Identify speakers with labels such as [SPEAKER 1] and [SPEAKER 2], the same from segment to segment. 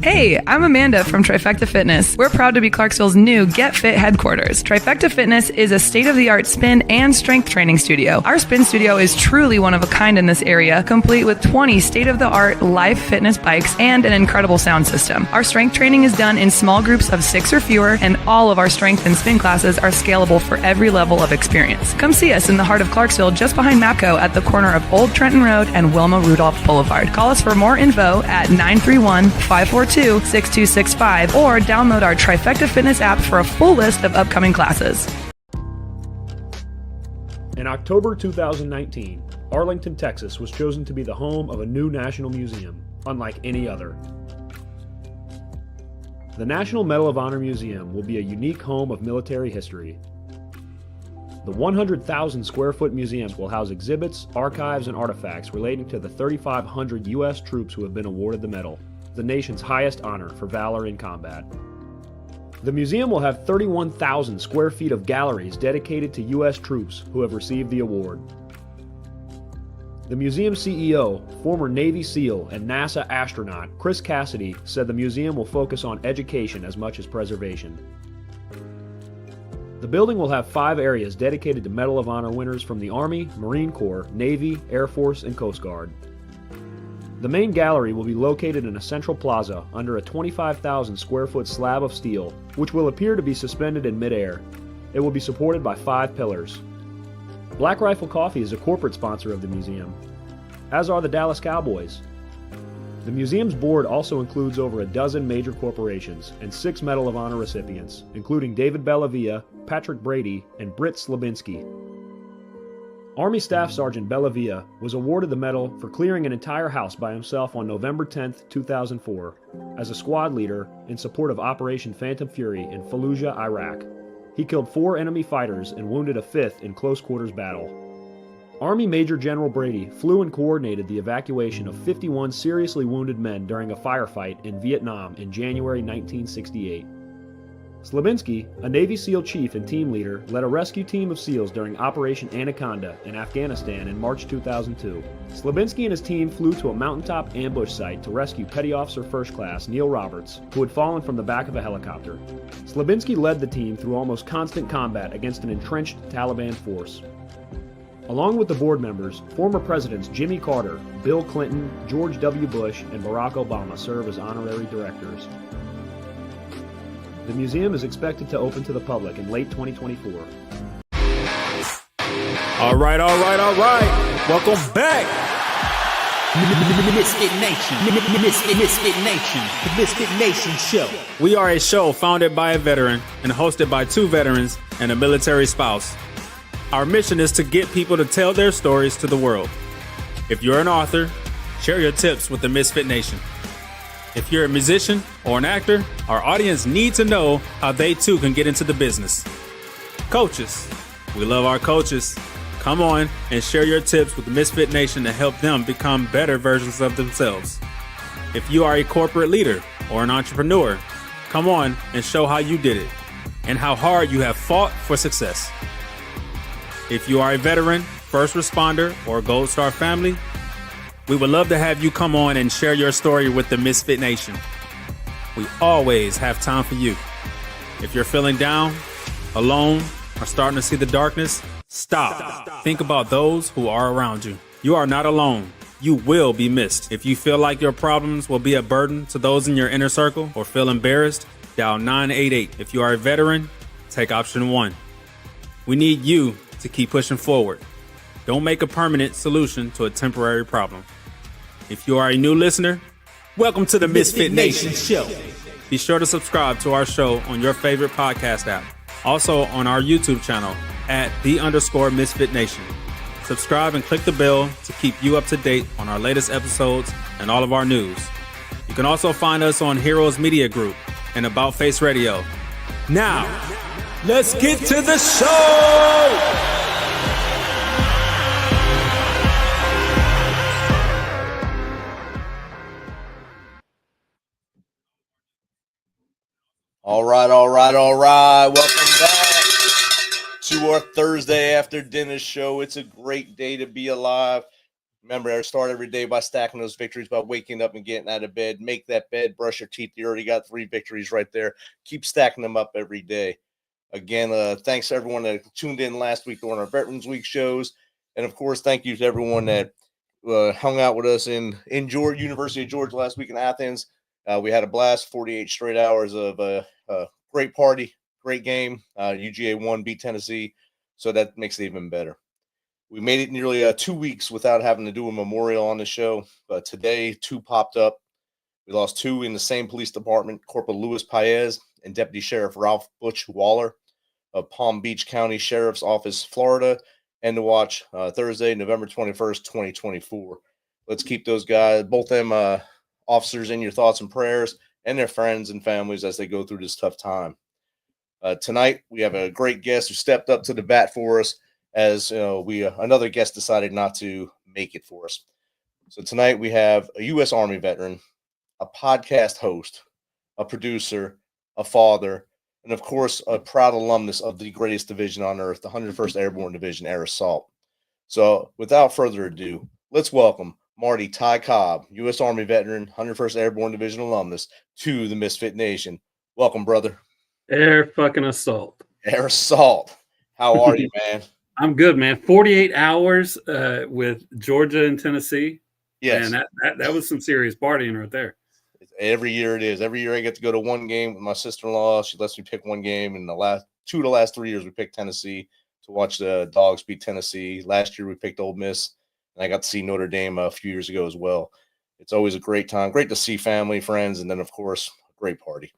[SPEAKER 1] Hey, I'm Amanda from Trifecta Fitness. We're proud to be Clarksville's new Get Fit headquarters. Trifecta Fitness is a state-of-the-art spin and strength training studio. Our spin studio is truly one of a kind in this area, complete with 20 state-of-the-art live fitness bikes and an incredible sound system. Our strength training is done in small groups of 6 or fewer, and all of our strength and spin classes are scalable for every level of experience. Come see us in the heart of Clarksville, just behind MAPCO at the corner of Old Trenton Road and Wilma Rudolph Boulevard. Call us for more info at 931-542-6265 or download our Trifecta Fitness app for a full list of upcoming classes.
[SPEAKER 2] In October 2019, Arlington, Texas was chosen to be the home of a new national museum, unlike any other. The National Medal of Honor Museum will be a unique home of military history. The 100,000 square foot museum will house exhibits, archives, and artifacts relating to the 3,500 U.S. troops who have been awarded the medal, the nation's highest honor for valor in combat. The museum will have 31,000 square feet of galleries dedicated to U.S. troops who have received the award. The museum CEO, former Navy SEAL and NASA astronaut Chris Cassidy, said the museum will focus on education as much as preservation. The building will have 5 areas dedicated to Medal of Honor winners from the Army, Marine Corps, Navy, Air Force, and Coast Guard. The main gallery will be located in a central plaza under a 25,000 square foot slab of steel, which will appear to be suspended in midair. It will be supported by 5 pillars. Black Rifle Coffee is a corporate sponsor of the museum, as are the Dallas Cowboys. The museum's board also includes over a dozen major corporations and 6 Medal of Honor recipients, including David Bellavia, Patrick Brady, and Britt Slabinski. Army Staff Sergeant Bellavia was awarded the medal for clearing an entire house by himself on November 10, 2004, as a squad leader in support of Operation Phantom Fury in Fallujah, Iraq. He killed 4 enemy fighters and wounded a 5th in close quarters battle. Army Major General Brady flew and coordinated the evacuation of 51 seriously wounded men during a firefight in Vietnam in January 1968. Slabinski, a Navy SEAL chief and team leader, led a rescue team of SEALs during Operation Anaconda in Afghanistan in March 2002. Slabinski and his team flew to a mountaintop ambush site to rescue Petty Officer First Class Neil Roberts, who had fallen from the back of a helicopter. Slabinski led the team through almost constant combat against an entrenched Taliban force. Along with the board members, former presidents Jimmy Carter, Bill Clinton, George W. Bush, and Barack Obama serve as honorary directors. The museum is expected to open to the public in late 2024.
[SPEAKER 3] All right. Welcome back. MisFitNation. The MisFitNation show. We are a show founded by a veteran and hosted by 2 veterans and a military spouse. Our mission is to get people to tell their stories to the world. If you're an author, share your tips with the Misfit Nation. If you're a musician or an actor, our audience needs to know how they too can get into the business. Coaches, we love our coaches. Come on and share your tips with the Misfit Nation to help them become better versions of themselves. If you are a corporate leader or an entrepreneur, come on and show how you did it and how hard you have fought for success. If you are a veteran, first responder, or Gold Star family, we would love to have you come on and share your story with the Misfit Nation. We always have time for you. If you're feeling down, alone, or starting to see the darkness, stop. Think about those who are around you. You are not alone. You will be missed. If you feel like your problems will be a burden to those in your inner circle or feel embarrassed, dial 988. If you are a veteran, take option 1. We need you to keep pushing forward. Don't make a permanent solution to a temporary problem. If you are a new listener, welcome to the Misfit Nation show. Be sure to subscribe to our show on your favorite podcast app. Also on our YouTube channel at @the_Misfit Nation. Subscribe and click the bell to keep you up to date on our latest episodes and all of our news. You can also find us on Heroes Media Group and About Face Radio. Now, let's get to the show!
[SPEAKER 4] All right. Welcome back to our Thursday after dinner show. It's a great day to be alive. Remember, I start every day by stacking those victories, by waking up and getting out of bed. Make that bed, brush your teeth. You already got 3 victories right there. Keep stacking them up every day. Again, thanks to everyone that tuned in last week during our Veterans Week shows. And, of course, thank you to everyone that hung out with us in Georgia, University of Georgia last week in Athens. We had a blast, 48 straight hours of great party, great game. UGA won, beat Tennessee, so that makes it even better. We made it nearly 2 weeks without having to do a memorial on the show, but today 2 popped up. We lost 2 in the same police department, Corporal Louis Paez and Deputy Sheriff Ralph Butch Waller of Palm Beach County Sheriff's Office, Florida, and to watch Thursday, November 21st, 2024. Let's keep those guys, both them officers, in your thoughts and prayers, and their friends and families as they go through this tough time. Tonight, we have a great guest who stepped up to the bat for us, as another guest decided not to make it for us. So tonight we have a U.S. Army veteran, a podcast host, a producer, a father, and of course a proud alumnus of the greatest division on earth, the 101st Airborne Division, Air Assault. So without further ado, let's welcome Marty Ty Cobb, U.S. Army veteran, 101st Airborne Division alumnus, to the Misfit Nation. Welcome, brother.
[SPEAKER 5] Air fucking assault.
[SPEAKER 4] Air Assault. How are you, man?
[SPEAKER 5] I'm good, man. 48 hours with Georgia and Tennessee.
[SPEAKER 4] Yes.
[SPEAKER 5] And that was some serious partying right there.
[SPEAKER 4] Every year it is. Every year I get to go to one game with my sister-in-law. She lets me pick one game. And the last 3 years we picked Tennessee to watch the Dogs beat Tennessee. Last year we picked Ole Miss. And I got to see Notre Dame a few years ago as well. It's always a great time. Great to see family, friends, and then, of course, a great party.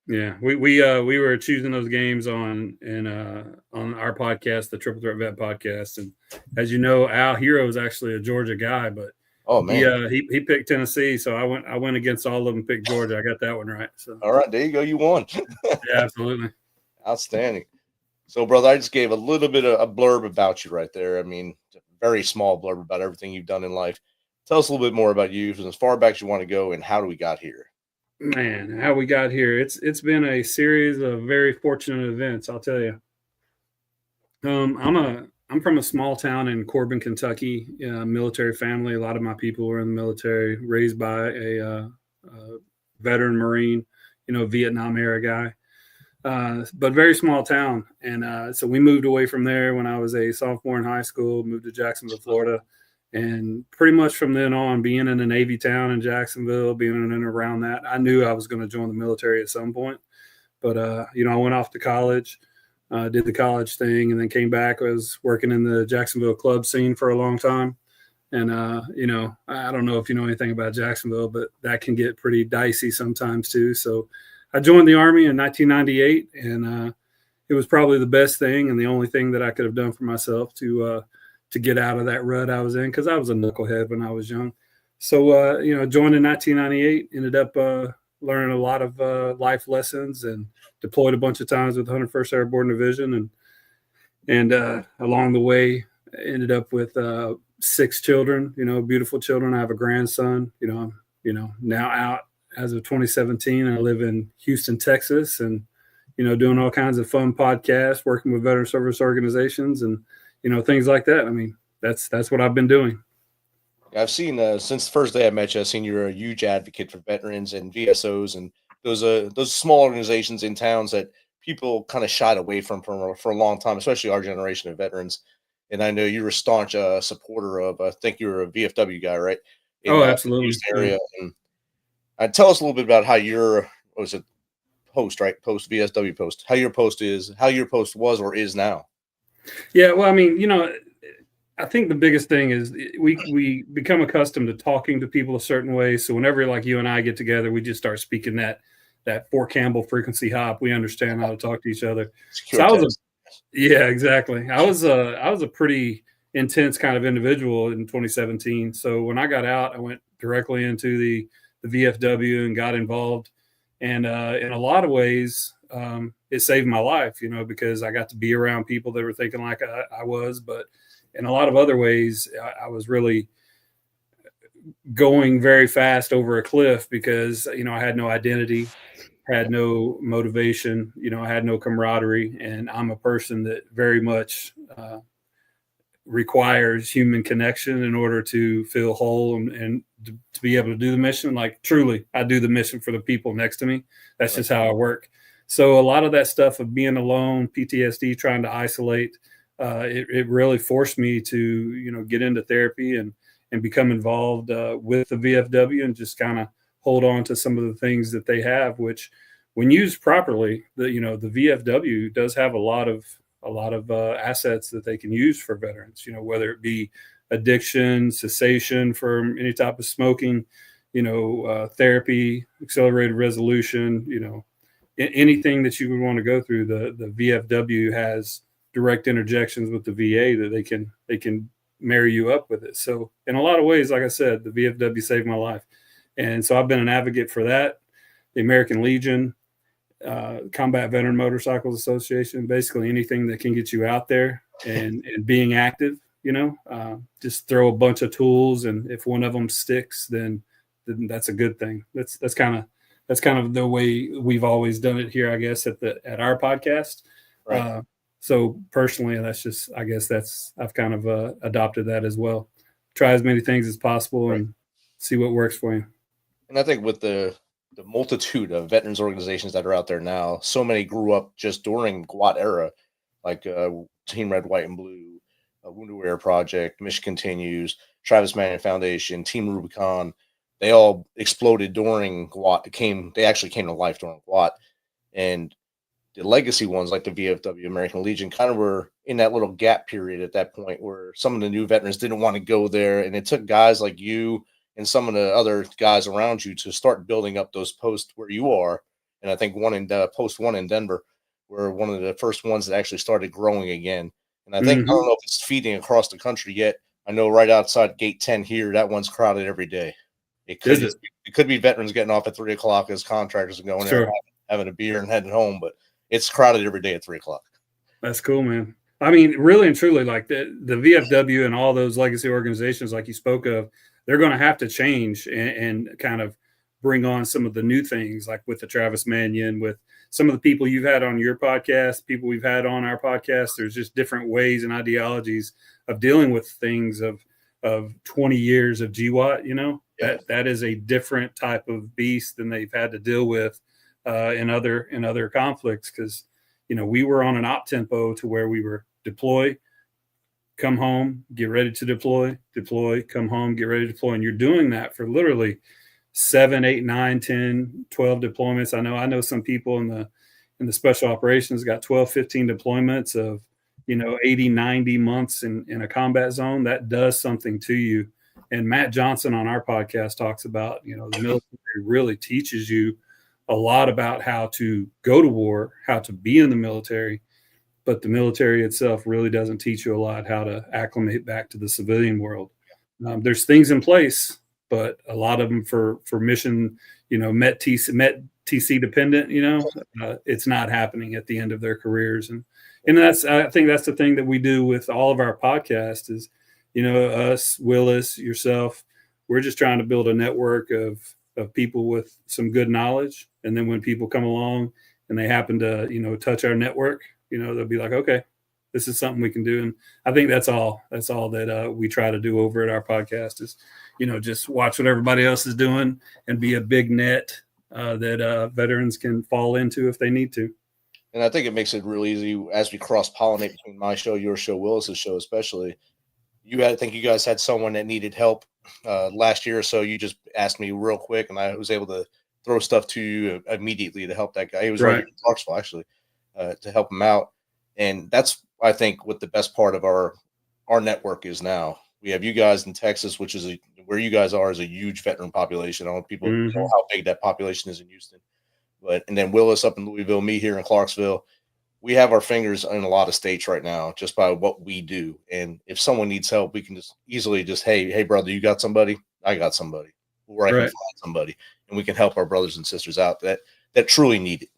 [SPEAKER 5] Yeah, we were choosing those games on our podcast, the Triple Threat Vet podcast, and as you know, Al Hero is actually a Georgia guy, but he picked Tennessee, so I went against all of them, and picked Georgia. I got that one right. So
[SPEAKER 4] all right, there you go, you won.
[SPEAKER 5] Yeah, absolutely,
[SPEAKER 4] outstanding. So, brother, I just gave a little bit of a blurb about you right there. I mean, a very small blurb about everything you've done in life. Tell us a little bit more about you, from as far back as you want to go, and how we got here.
[SPEAKER 5] Man, how we got here. It's been a series of very fortunate events, I'll tell you. I'm from a small town in Corbin, Kentucky, military family. A lot of my people were in the military, raised by a veteran Marine, Vietnam era guy. But very small town. And so we moved away from there when I was a sophomore in high school, moved to Jacksonville, Florida. And pretty much from then on, being in a Navy town in Jacksonville, being in and around that, I knew I was going to join the military at some point. But, I went off to college, did the college thing, and then came back. I was working in the Jacksonville club scene for a long time. And, I don't know if you know anything about Jacksonville, but that can get pretty dicey sometimes too. So I joined the Army in 1998, and it was probably the best thing and the only thing that I could have done for myself to get out of that rut I was in, because I was a knucklehead when I was young. So, joined in 1998, ended up learning a lot of life lessons, and deployed a bunch of times with the 101st Airborne Division. And along the way, ended up with 6 children, beautiful children. I have a grandson, now out as of 2017. I live in Houston, Texas, and, doing all kinds of fun podcasts, working with veteran service organizations, and things like that. I mean, that's what I've been doing.
[SPEAKER 4] I've seen since the first day I met you, I've seen you're a huge advocate for veterans and VSOs and those small organizations in towns that people kind of shied away from for a long time, especially our generation of veterans. And I know you're a staunch supporter of. I think you're a VFW guy, right?
[SPEAKER 5] Absolutely.
[SPEAKER 4] Houston area. And tell us a little bit about how your post, right? Post VSW post. How your post was or is now.
[SPEAKER 5] Yeah, well, I mean, I think the biggest thing is we become accustomed to talking to people a certain way. So whenever like you and I get together, we just start speaking that Fort Campbell frequency hop. We understand how to talk to each other. So yeah, exactly. I was a pretty intense kind of individual in 2017. So when I got out, I went directly into the VFW and got involved. And in a lot of ways, it saved my life, because I got to be around people that were thinking like I was. But in a lot of other ways, I was really going very fast over a cliff because, I had no identity. had no motivation, I had no camaraderie, and I'm a person that very much requires human connection in order to feel whole and to be able to do the mission. Like, truly, I do the mission for the people next to me. That's just how I work. So a lot of that stuff of being alone, PTSD, trying to isolate, it really forced me to, get into therapy and become involved with the VFW and just kind of hold on to some of the things that they have, which when used properly, the VFW does have a lot of assets that they can use for veterans, whether it be addiction, cessation from any type of smoking, therapy, accelerated resolution, anything that you would want to go through. The VFW has direct interjections with the VA that they can marry you up with it. So in a lot of ways, like I said, the VFW saved my life. And so I've been an advocate for that. The American Legion, Combat Veteran Motorcycles Association, basically anything that can get you out there and being active, just throw a bunch of tools. And if one of them sticks, then that's a good thing. That's kind of the way we've always done it here, I guess, at our podcast. Right. So personally, I've kind of adopted that as well. Try as many things as possible and see what works for you.
[SPEAKER 4] And I think with the multitude of veterans organizations that are out there now, so many grew up just during GWAT era, like Team Red, White, and Blue, Wounded Warrior Project, Mission Continues, Travis Manning Foundation, Team Rubicon. They all exploded during GWAT. They actually came to life during GWAT. And the legacy ones like the VFW, American Legion, kind of were in that little gap period at that point where some of the new veterans didn't want to go there. And it took guys like you and some of the other guys around you to start building up those posts where you are. And I think post one in Denver were one of the first ones that actually started growing again. And I think, I don't know if it's feeding across the country yet. I know right outside gate 10 here, that one's crowded every day. It could be veterans getting off at 3:00 as contractors and going there, having a beer and heading home, but it's crowded every day at 3:00.
[SPEAKER 5] That's cool, man. I mean, really and truly, like the VFW and all those legacy organizations, like you spoke of, they're going to have to change and kind of bring on some of the new things, like with the Travis Mannion, with some of the people you've had on your podcast, people we've had on our podcast. There's just different ways and ideologies of dealing with things of 20 years of GWAT, that is a different type of beast than they've had to deal with in other conflicts. Cause we were on an op tempo to where we were deploy, come home, get ready to deploy, come home, get ready to deploy. And you're doing that for literally 7, 8, 9, 10, 12 deployments. I know some people in the special operations got 12, 15 deployments of, 80, 90 months in a combat zone. That does something to you. And Matt Johnson on our podcast talks about, the military really teaches you a lot about how to go to war, how to be in the military, but the military itself really doesn't teach you a lot how to acclimate back to the civilian world. There's things in place, but a lot of them for mission, Met TC dependent, it's not happening at the end of their careers. And I think that's the thing that we do with all of our podcasts is, us, Willis, yourself, we're just trying to build a network of people with some good knowledge. And then when people come along and they happen to, touch our network, they'll be like, okay, this is something we can do. And I think that's all that we try to do over at our podcast is, just watch what everybody else is doing and be a big net that veterans can fall into if they need to.
[SPEAKER 4] And I think it makes it real easy as we cross-pollinate between my show, your show, Willis's show, especially. I think you guys had someone that needed help last year or so. You just asked me real quick, and I was able to throw stuff to you immediately to help that guy. He was right in Clarksville, actually, to help him out. And that's, I think, what the best part of our network is now. We have you guys in Texas, which is where you guys are is a huge veteran population. I don't know if people know how big that population is in Houston. And then Willis up in Louisville, me here in Clarksville. We have our fingers in a lot of states right now just by what we do. And if someone needs help, we can just easily hey, brother, you got somebody? I got somebody. Or I can find somebody. And we can help our brothers and sisters out that truly need it.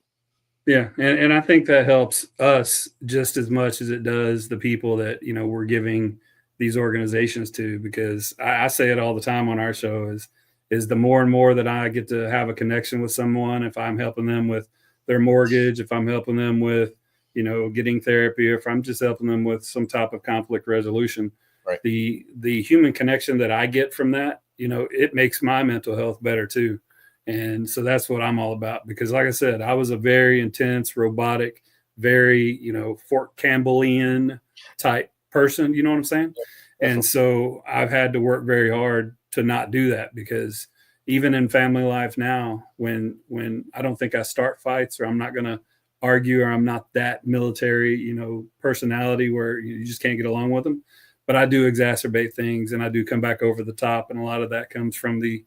[SPEAKER 5] Yeah. And I think that helps us just as much as it does the people that, we're giving these organizations to, because I say it all the time on our show is is the more and more that I get to have a connection with someone, if I'm helping them with their mortgage, if I'm helping them with, getting therapy, or if I'm just helping them with some type of conflict resolution,
[SPEAKER 4] Right.
[SPEAKER 5] the human connection that I get from that, it makes my mental health better too. And so that's what I'm all about, because like I said, I was a very intense, robotic, very, Fort Campbellian type person. You know what I'm saying? And so I've had to work very hard to not do that, because even in family life now, when I don't think I start fights, or I'm not going to argue, or I'm not that military, personality where you just can't get along with them, but I do exacerbate things, and I do come back over the top. And a lot of that comes from the,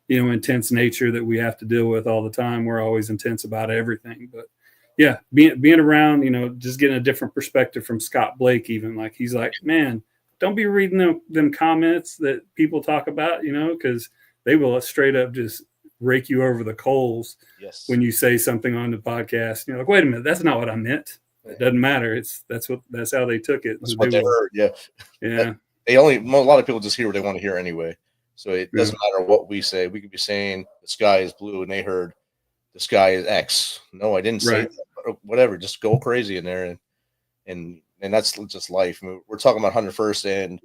[SPEAKER 5] intense nature that we have to deal with all the time. We're always intense about everything. But yeah, being around, just getting a different perspective from Scott Blake, even, like, he's like, man, don't be reading them comments that people talk about, because they will straight up just rake you over the coals.
[SPEAKER 4] Yes.
[SPEAKER 5] When you say something on the podcast. You're like, wait a minute, that's not what I meant. It doesn't matter. That's how they took it.
[SPEAKER 4] That's what they heard. Yeah.
[SPEAKER 5] Yeah.
[SPEAKER 4] A lot of people just hear what they want to hear anyway. So it doesn't matter what we say. We could be saying the sky is blue, and they heard the sky is X. No, I didn't say that. Or whatever. Just go crazy in there, and that's just life. I mean, we're talking about 101st and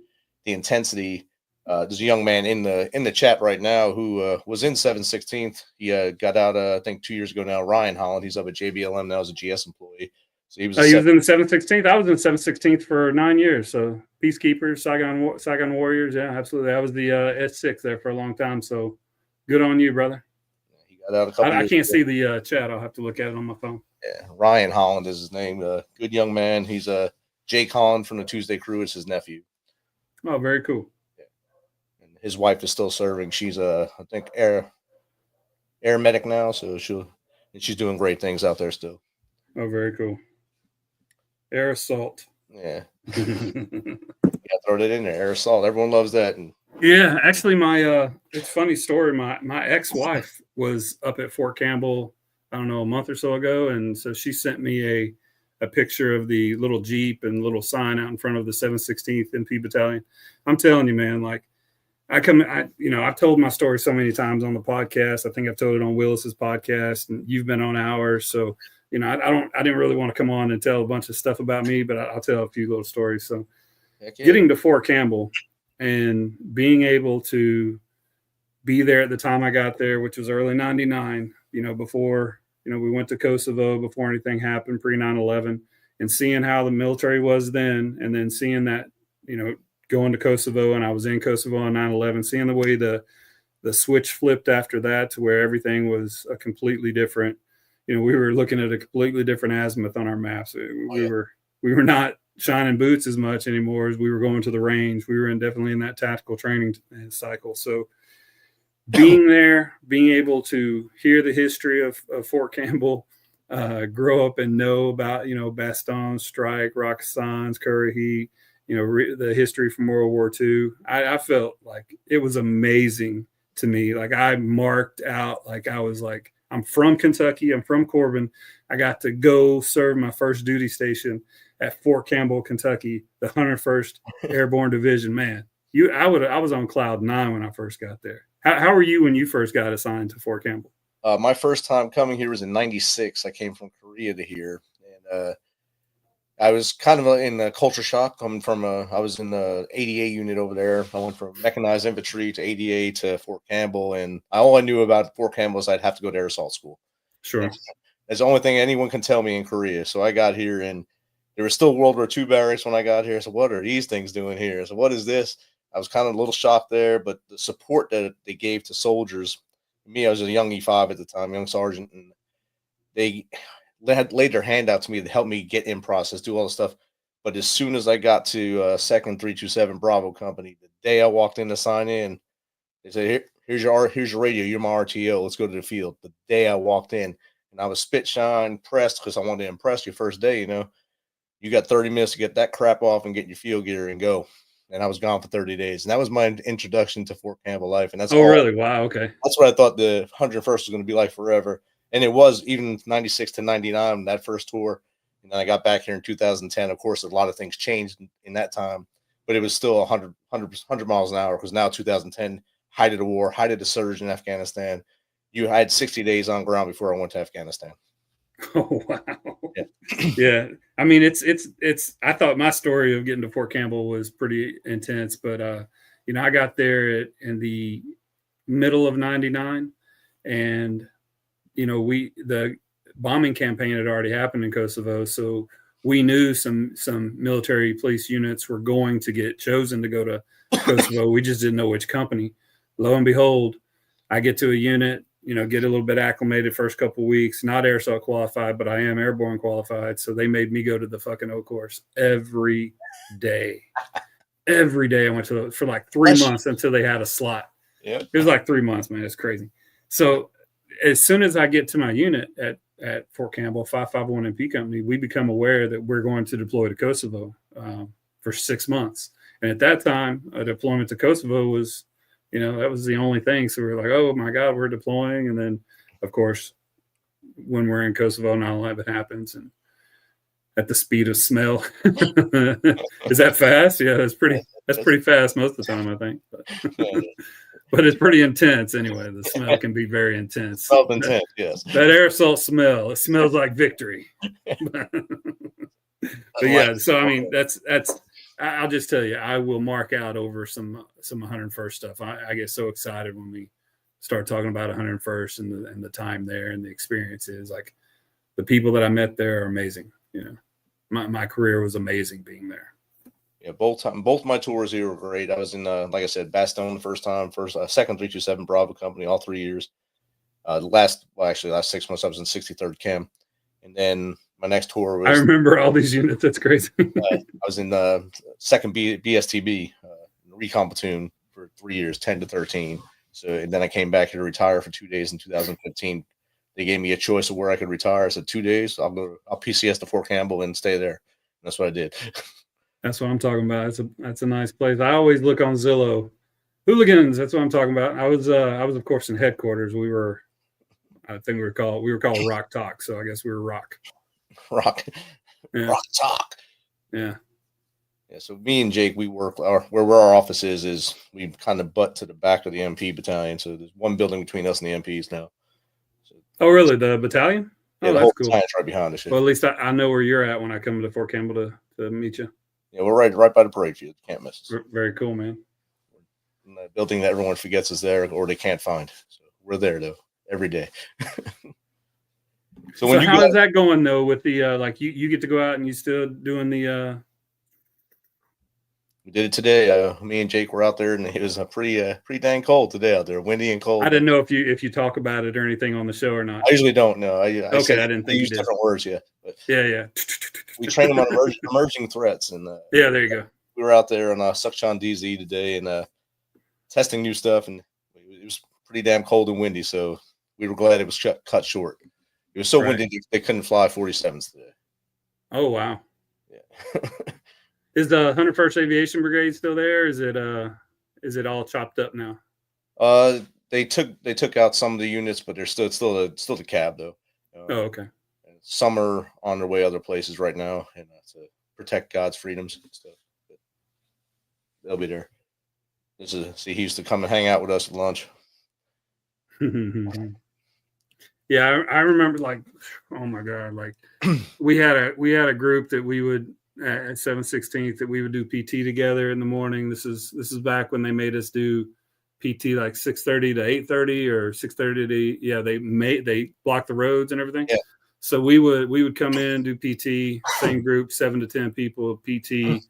[SPEAKER 4] the intensity. There's a young man in the chat right now who was in 716th. He got out, I think 2 years ago now. Ryan Holland. He's up at JBLM now as a GS employee. So he was.
[SPEAKER 5] He was in the 716th. I was in 716th for 9 years. So Peacekeepers, Saigon Warriors. Yeah, absolutely. I was the S6 there for a long time. So good on you, brother.
[SPEAKER 4] He got out a couple.
[SPEAKER 5] I can't see the chat. I'll have to look at it on my phone.
[SPEAKER 4] Yeah, Ryan Holland is his name. Good young man. He's Jake Holland from the Tuesday Crew is his nephew.
[SPEAKER 5] Oh, very cool.
[SPEAKER 4] Yeah. And his wife is still serving. She's I think air medic now, so she's doing great things out there still.
[SPEAKER 5] Oh, very cool. Air assault.
[SPEAKER 4] Yeah. Throw that in there. Air assault. Everyone loves that. And
[SPEAKER 5] yeah, actually, it's a funny story. My ex-wife was up at Fort Campbell, I don't know, a month or so ago, and so she sent me a picture of the little Jeep and little sign out in front of the 716th MP Battalion. I'm telling you, man, like, I've told my story so many times on the podcast. I think I've told it on Willis's podcast, and you've been on ours. So, I didn't really want to come on and tell a bunch of stuff about me, but I'll tell a few little stories. So getting to Fort Campbell and being able to be there at the time I got there, which was early 99, before, we went to Kosovo, before anything happened, pre 9/11, and seeing how the military was then, and then seeing that, going to Kosovo, and I was in Kosovo on 9/11, seeing the way the switch flipped after that to where everything was a completely different, we were looking at a completely different azimuth on our maps. We were not shining boots as much anymore as we were going to the range. We were definitely in that tactical training cycle. So being there, being able to hear the history of Fort Campbell, grow up and know about, Bastogne, Strike, Rakkasans, Currahee, the history from World War II. I felt like it was amazing to me. Like, I marked out, like, I was like, I'm from Kentucky. I'm from Corbin. I got to go serve my first duty station at Fort Campbell, Kentucky, the 101st Airborne Division. Man, I was on cloud 9 when I first got there. How were you when you first got assigned to Fort Campbell?
[SPEAKER 4] My first time coming here was in 96. I came from Korea to here, and I was kind of in a culture shock coming from I was in the 80A unit over there. I went from mechanized infantry to 80A to Fort Campbell, and all I knew about Fort Campbell is I'd have to go to air assault school.
[SPEAKER 5] Sure.
[SPEAKER 4] That's the only thing anyone can tell me in Korea. So I got here, and there was still World War II barracks when I got here. So what are these things doing here? So what is this? I was kind of a little shocked there, but the support that they gave to soldiers, me, I was a young E5 at the time, young sergeant, and they had laid their hand out to me to help me get in process, do all the stuff. But as soon as I got to 2nd 327 Bravo Company, the day I walked in to sign in, they said, here's your radio. You're my RTO. Let's go to the field. The day I walked in, and I was spit shine pressed because I wanted to impress you first day, you got 30 minutes to get that crap off and get your field gear and go. And I was gone for 30 days. And that was my introduction to Fort Campbell life. And that's
[SPEAKER 5] really? Wow. Okay.
[SPEAKER 4] That's what I thought the 101st was going to be like forever. And it was, even 96 to 99, that first tour. And then I got back here in 2010. Of course, a lot of things changed in that time, but it was still 100 miles an hour, because now 2010, height of the war, height of the surge in Afghanistan. I had 60 days on ground before I went to Afghanistan.
[SPEAKER 5] Oh, wow.
[SPEAKER 4] Yeah.
[SPEAKER 5] Yeah. I mean, it's, I thought my story of getting to Fort Campbell was pretty intense, but, I got there in the middle of 99, and, the bombing campaign had already happened in Kosovo. So we knew some military police units were going to get chosen to go to Kosovo. We just didn't know which company. Lo and behold, I get to a unit, get a little bit acclimated first couple of weeks, not air assault qualified, but I am airborne qualified. So they made me go to the fucking O course every day. Every day I went to for like 3 months until they had a slot.
[SPEAKER 4] Yeah.
[SPEAKER 5] It was like 3 months, man. It's crazy. So as soon as I get to my unit at Fort Campbell, 551 MP Company, we become aware that we're going to deploy to Kosovo for 6 months. And at that time, a deployment to Kosovo was, that was the only thing. So we were like, oh my God, we're deploying. And then, of course, when we're in Kosovo, 9/11 happens, and at the speed of smell. Is that fast? Yeah, that's pretty fast most of the time, I think. But it's pretty intense anyway. The smell can be very intense.
[SPEAKER 4] Intense, yes.
[SPEAKER 5] That air assault smell, it smells like victory. But yeah, so I mean, that's. I'll just tell you, I will mark out over some 101st stuff. I get so excited when we start talking about 101st and the time there and the experiences. Like, the people that I met there are amazing. My career was amazing being there.
[SPEAKER 4] Yeah, both my tours here were great. I was in, like I said, Bastogne the first time, second 327 Bravo Company, all 3 years. Last 6 months I was in 63rd Chem, and then my next tour was.
[SPEAKER 5] I remember all these units. That's crazy.
[SPEAKER 4] I was in the second BSTB recon platoon for 3 years, 10 to 13. So, and then I came back here to retire for 2 days in 2015. They gave me a choice of where I could retire. I said 2 days. I'll PCS to Fort Campbell and stay there. And that's what I did.
[SPEAKER 5] That's what I'm talking about. That's a nice place. I always look on Zillow. Hooligans. That's what I'm talking about. I was of course in headquarters. I think we were called Rock Talk. So I guess we were Rock.
[SPEAKER 4] Rock.
[SPEAKER 5] Yeah.
[SPEAKER 4] Rock Talk.
[SPEAKER 5] Yeah.
[SPEAKER 4] Yeah. So me and Jake, we work where our office is we kind of butt to the back of the MP battalion. So there's one building between us and the MPs now. So,
[SPEAKER 5] oh, really? The battalion?
[SPEAKER 4] Yeah,
[SPEAKER 5] oh,
[SPEAKER 4] the
[SPEAKER 5] that's
[SPEAKER 4] whole
[SPEAKER 5] cool.
[SPEAKER 4] battalion's right behind us.
[SPEAKER 5] Well, at least I know where you're at when I come to Fort Campbell to meet you.
[SPEAKER 4] Yeah, we're right by the parade field. Can't miss us.
[SPEAKER 5] Very cool, man.
[SPEAKER 4] And the building that everyone forgets is there, or they can't find. So we're there though every day.
[SPEAKER 5] So how is that going though? With the like you get to go out and you still doing the.
[SPEAKER 4] We did it today. Me and Jake were out there, and it was pretty dang cold today out there, windy and cold.
[SPEAKER 5] I didn't know if you talk about it or anything on the show or not.
[SPEAKER 4] I usually don't know. I
[SPEAKER 5] didn't think you
[SPEAKER 4] use
[SPEAKER 5] did.
[SPEAKER 4] Different words, yeah. But
[SPEAKER 5] yeah.
[SPEAKER 4] We train them on emerging threats, and
[SPEAKER 5] yeah, there you go.
[SPEAKER 4] We were out there on Sukhchan DZ today and testing new stuff, and it was pretty damn cold and windy, so we were glad it was cut short. It was so windy they couldn't fly 47s today.
[SPEAKER 5] Oh wow!
[SPEAKER 4] Yeah.
[SPEAKER 5] Is the 101st Aviation Brigade still there? Is it all chopped up now?
[SPEAKER 4] They took out some of the units, but they're still the cab though.
[SPEAKER 5] Oh, okay.
[SPEAKER 4] Some are on their way other places right now, and to protect God's freedoms and stuff. But they'll be there. He used to come and hang out with us at lunch.
[SPEAKER 5] Yeah, I remember, like, oh my God, like we had a group that we would at 7/16 that we would do PT together in the morning. This is back when they made us do PT like 6:30 to 8:30 or 6:30 to they blocked the roads and everything.
[SPEAKER 4] Yeah.
[SPEAKER 5] So we would come in, do PT, same group, 7 to 10 people, PT,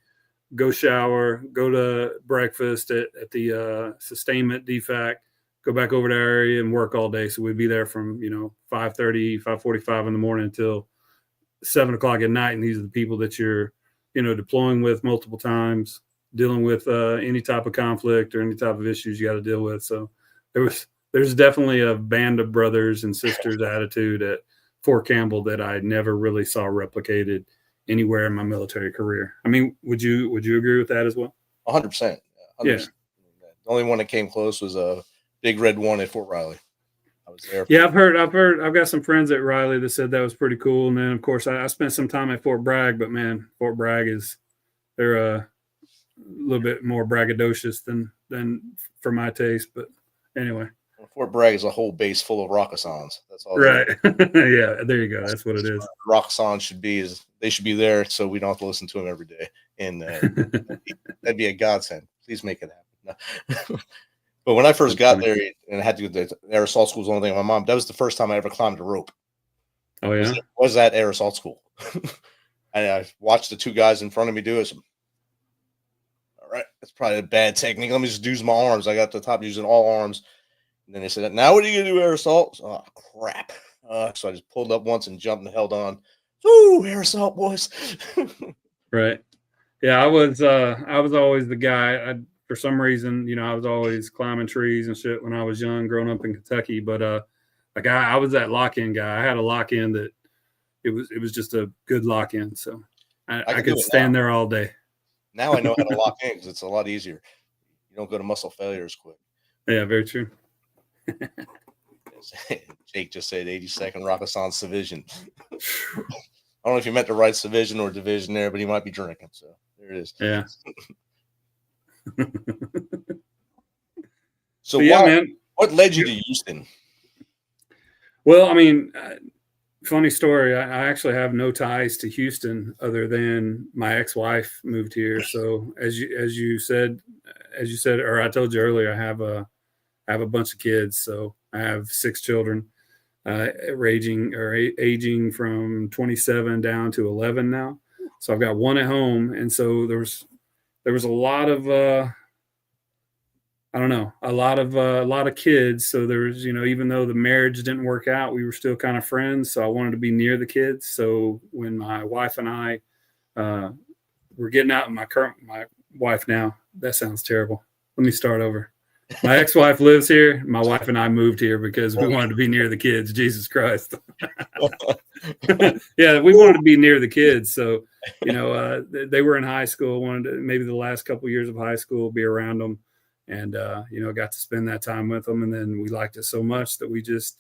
[SPEAKER 5] go shower, go to breakfast at the sustainment DFAC, go back over to our area and work all day. So we'd be there from 5:30, 5:45 in the morning until 7 o'clock at night. And these are the people that you're deploying with multiple times, dealing with any type of conflict or any type of issues you got to deal with. So there's definitely a band of brothers and sisters attitude at Fort Campbell that I never really saw replicated anywhere in my military career. I mean, would you agree with that as well?
[SPEAKER 4] 100%.
[SPEAKER 5] Yeah.
[SPEAKER 4] The only one that came close was a Big Red 1 at Fort Riley. I was there.
[SPEAKER 5] Yeah, I've got some friends at Riley that said that was pretty cool. And then of course I spent some time at Fort Bragg, but man, Fort Bragg they're little bit more braggadocious than for my taste. But anyway.
[SPEAKER 4] Fort Bragg is a whole base full of Rockasans. That's all.
[SPEAKER 5] Right. Yeah, there you go. That's what it is.
[SPEAKER 4] Rockasans should be there, so we don't have to listen to them every day. And that'd be a godsend. Please make it happen. No. But when I first got there and I had to go to air assault school, was the only thing. My mom, that was the first time I ever climbed a rope.
[SPEAKER 5] Oh yeah,
[SPEAKER 4] was at air assault school. And I watched the two guys in front of me do it. So, all right, that's probably a bad technique. Let me just use my arms. I got to the top using all arms. And then they said, now what are you going to do, air assault? Oh, crap. So I just pulled up once and jumped and held on. Woo, air assault, boys.
[SPEAKER 5] Right. Yeah, I was always the guy. For some reason, I was always climbing trees and shit when I was young, growing up in Kentucky. But I was that lock-in guy. I had a lock-in that it was just a good lock-in. So I could stand there all day.
[SPEAKER 4] Now I know how to lock in because it's a lot easier. You don't go to muscle failure as quick.
[SPEAKER 5] Yeah, very true.
[SPEAKER 4] Jake just said 82nd Rockasan Division. I don't know if you meant to write division or division there, but he might be drinking. So there it is.
[SPEAKER 5] Yeah.
[SPEAKER 4] So
[SPEAKER 5] man,
[SPEAKER 4] what led you to Houston?
[SPEAKER 5] Well, I mean, funny story. I actually have no ties to Houston other than my ex-wife moved here. So as you said, or I told you earlier, I have a bunch of kids. So I have 6 children, aging from 27 down to 11 now. So I've got one at home, and so there was a lot of a lot of kids. So there was, even though the marriage didn't work out, we were still kind of friends. So I wanted to be near the kids. So when my wife and I were getting out, my wife now, that sounds terrible. Let me start over. My ex-wife lives here. My wife and I moved here because we wanted to be near the kids. Jesus Christ. Yeah, we wanted to be near the kids. So, they were in high school, wanted to, maybe the last couple of years of high school, be around them. And, got to spend that time with them. And then we liked it so much that we just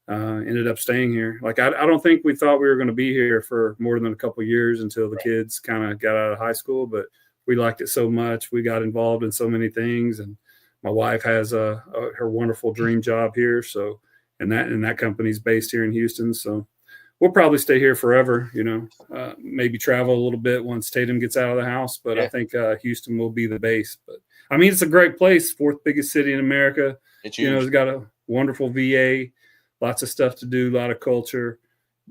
[SPEAKER 5] ended up staying here. Like, I don't think we thought we were going to be here for more than a couple of years until the kids kind of got out of high school. But we liked it so much. We got involved in so many things. And my wife has her wonderful dream job here. So, and that company's based here in Houston. So we'll probably stay here forever, maybe travel a little bit once Tatum gets out of the house. But I think Houston will be the base. But I mean, it's a great place, 4th biggest city in America. It's it's got a wonderful VA, lots of stuff to do, a lot of culture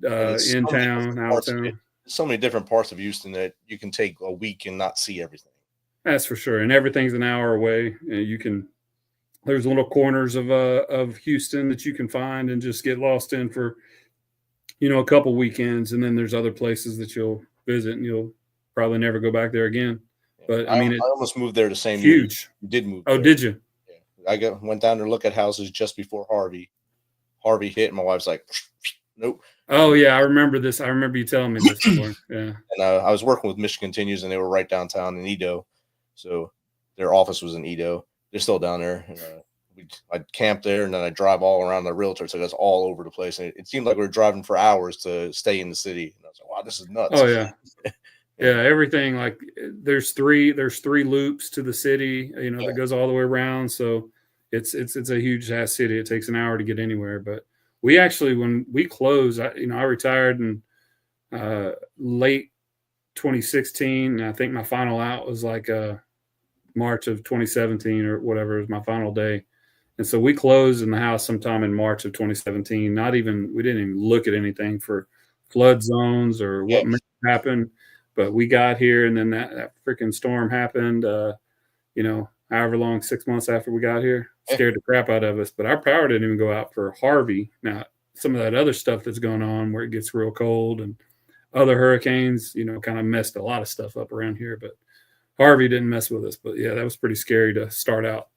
[SPEAKER 5] in town, out of town.
[SPEAKER 4] So many different parts of Houston that you can take a week and not see everything.
[SPEAKER 5] That's for sure. And everything's an hour away. And there's little corners of Houston that you can find and just get lost in for, a couple weekends. And then there's other places that you'll visit and you'll probably never go back there again. But I mean, I
[SPEAKER 4] almost moved there the same
[SPEAKER 5] huge.
[SPEAKER 4] year. You did move.
[SPEAKER 5] Oh, did you?
[SPEAKER 4] Yeah. I went down to look at houses just before Harvey hit. And my wife's like, nope.
[SPEAKER 5] Oh yeah. I remember this. I remember you telling me this before. Yeah.
[SPEAKER 4] And I was working with Mission Continues and they were right downtown in Edo. So their office was in Edo. They're still down there. And, I'd camp there and then I'd drive all around the realtor. So that's all over the place. And it seemed like we were driving for hours to stay in the city. And I was like, wow, this is nuts.
[SPEAKER 5] Oh yeah. Yeah, everything, like there's three loops to the city, that goes all the way around. So it's a huge ass city. It takes an hour to get anywhere. But we actually, when we closed, I retired in late 2016. And I think my final out was like March of 2017 or whatever was my final day. And so we closed in the house sometime in March of 2017. We didn't even look at anything for flood zones or what may happen. But we got here, and then that freaking storm happened, however long, 6 months after we got here. Scared the crap out of us. But our power didn't even go out for Harvey. Now, some of that other stuff that's going on where it gets real cold and other hurricanes, kind of messed a lot of stuff up around here. But Harvey didn't mess with us. But, yeah, that was pretty scary to start out.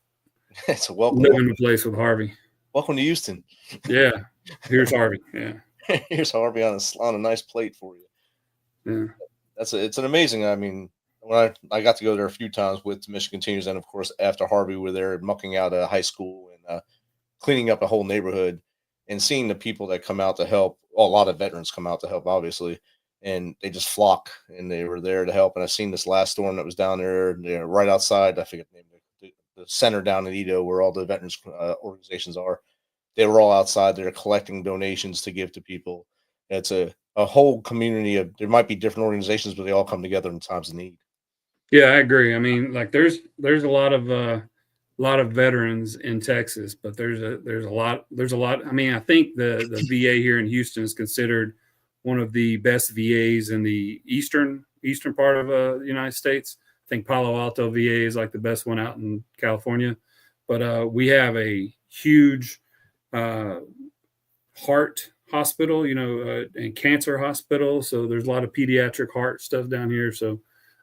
[SPEAKER 4] It's a welcome.
[SPEAKER 5] Living in the place with Harvey.
[SPEAKER 4] Welcome to Houston.
[SPEAKER 5] Yeah. Here's Harvey. Yeah.
[SPEAKER 4] Here's Harvey on a nice plate for you.
[SPEAKER 5] Yeah.
[SPEAKER 4] It's an amazing. I mean, when I got to go there a few times with Mission Continues, and of course after Harvey, we were there mucking out a high school and cleaning up a whole neighborhood, and seeing the people that come out to help. Well, a lot of veterans come out to help, obviously, and they just flock, and they were there to help. And I've seen this last storm that was down there, right outside. I forget the name, the center down in Edo, where all the veterans organizations are. They were all outside there collecting donations to give to people. It's a whole community of, there might be different organizations, but they all come together in times of need.
[SPEAKER 5] Yeah, I agree. I mean, like there's a lot of veterans in Texas, but there's a lot. I mean, I think the VA here in Houston is considered one of the best VAs in the eastern part of the United States. I think Palo Alto VA is like the best one out in California, but we have a huge heart hospital, and cancer hospital. So there's a lot of pediatric heart stuff down here. So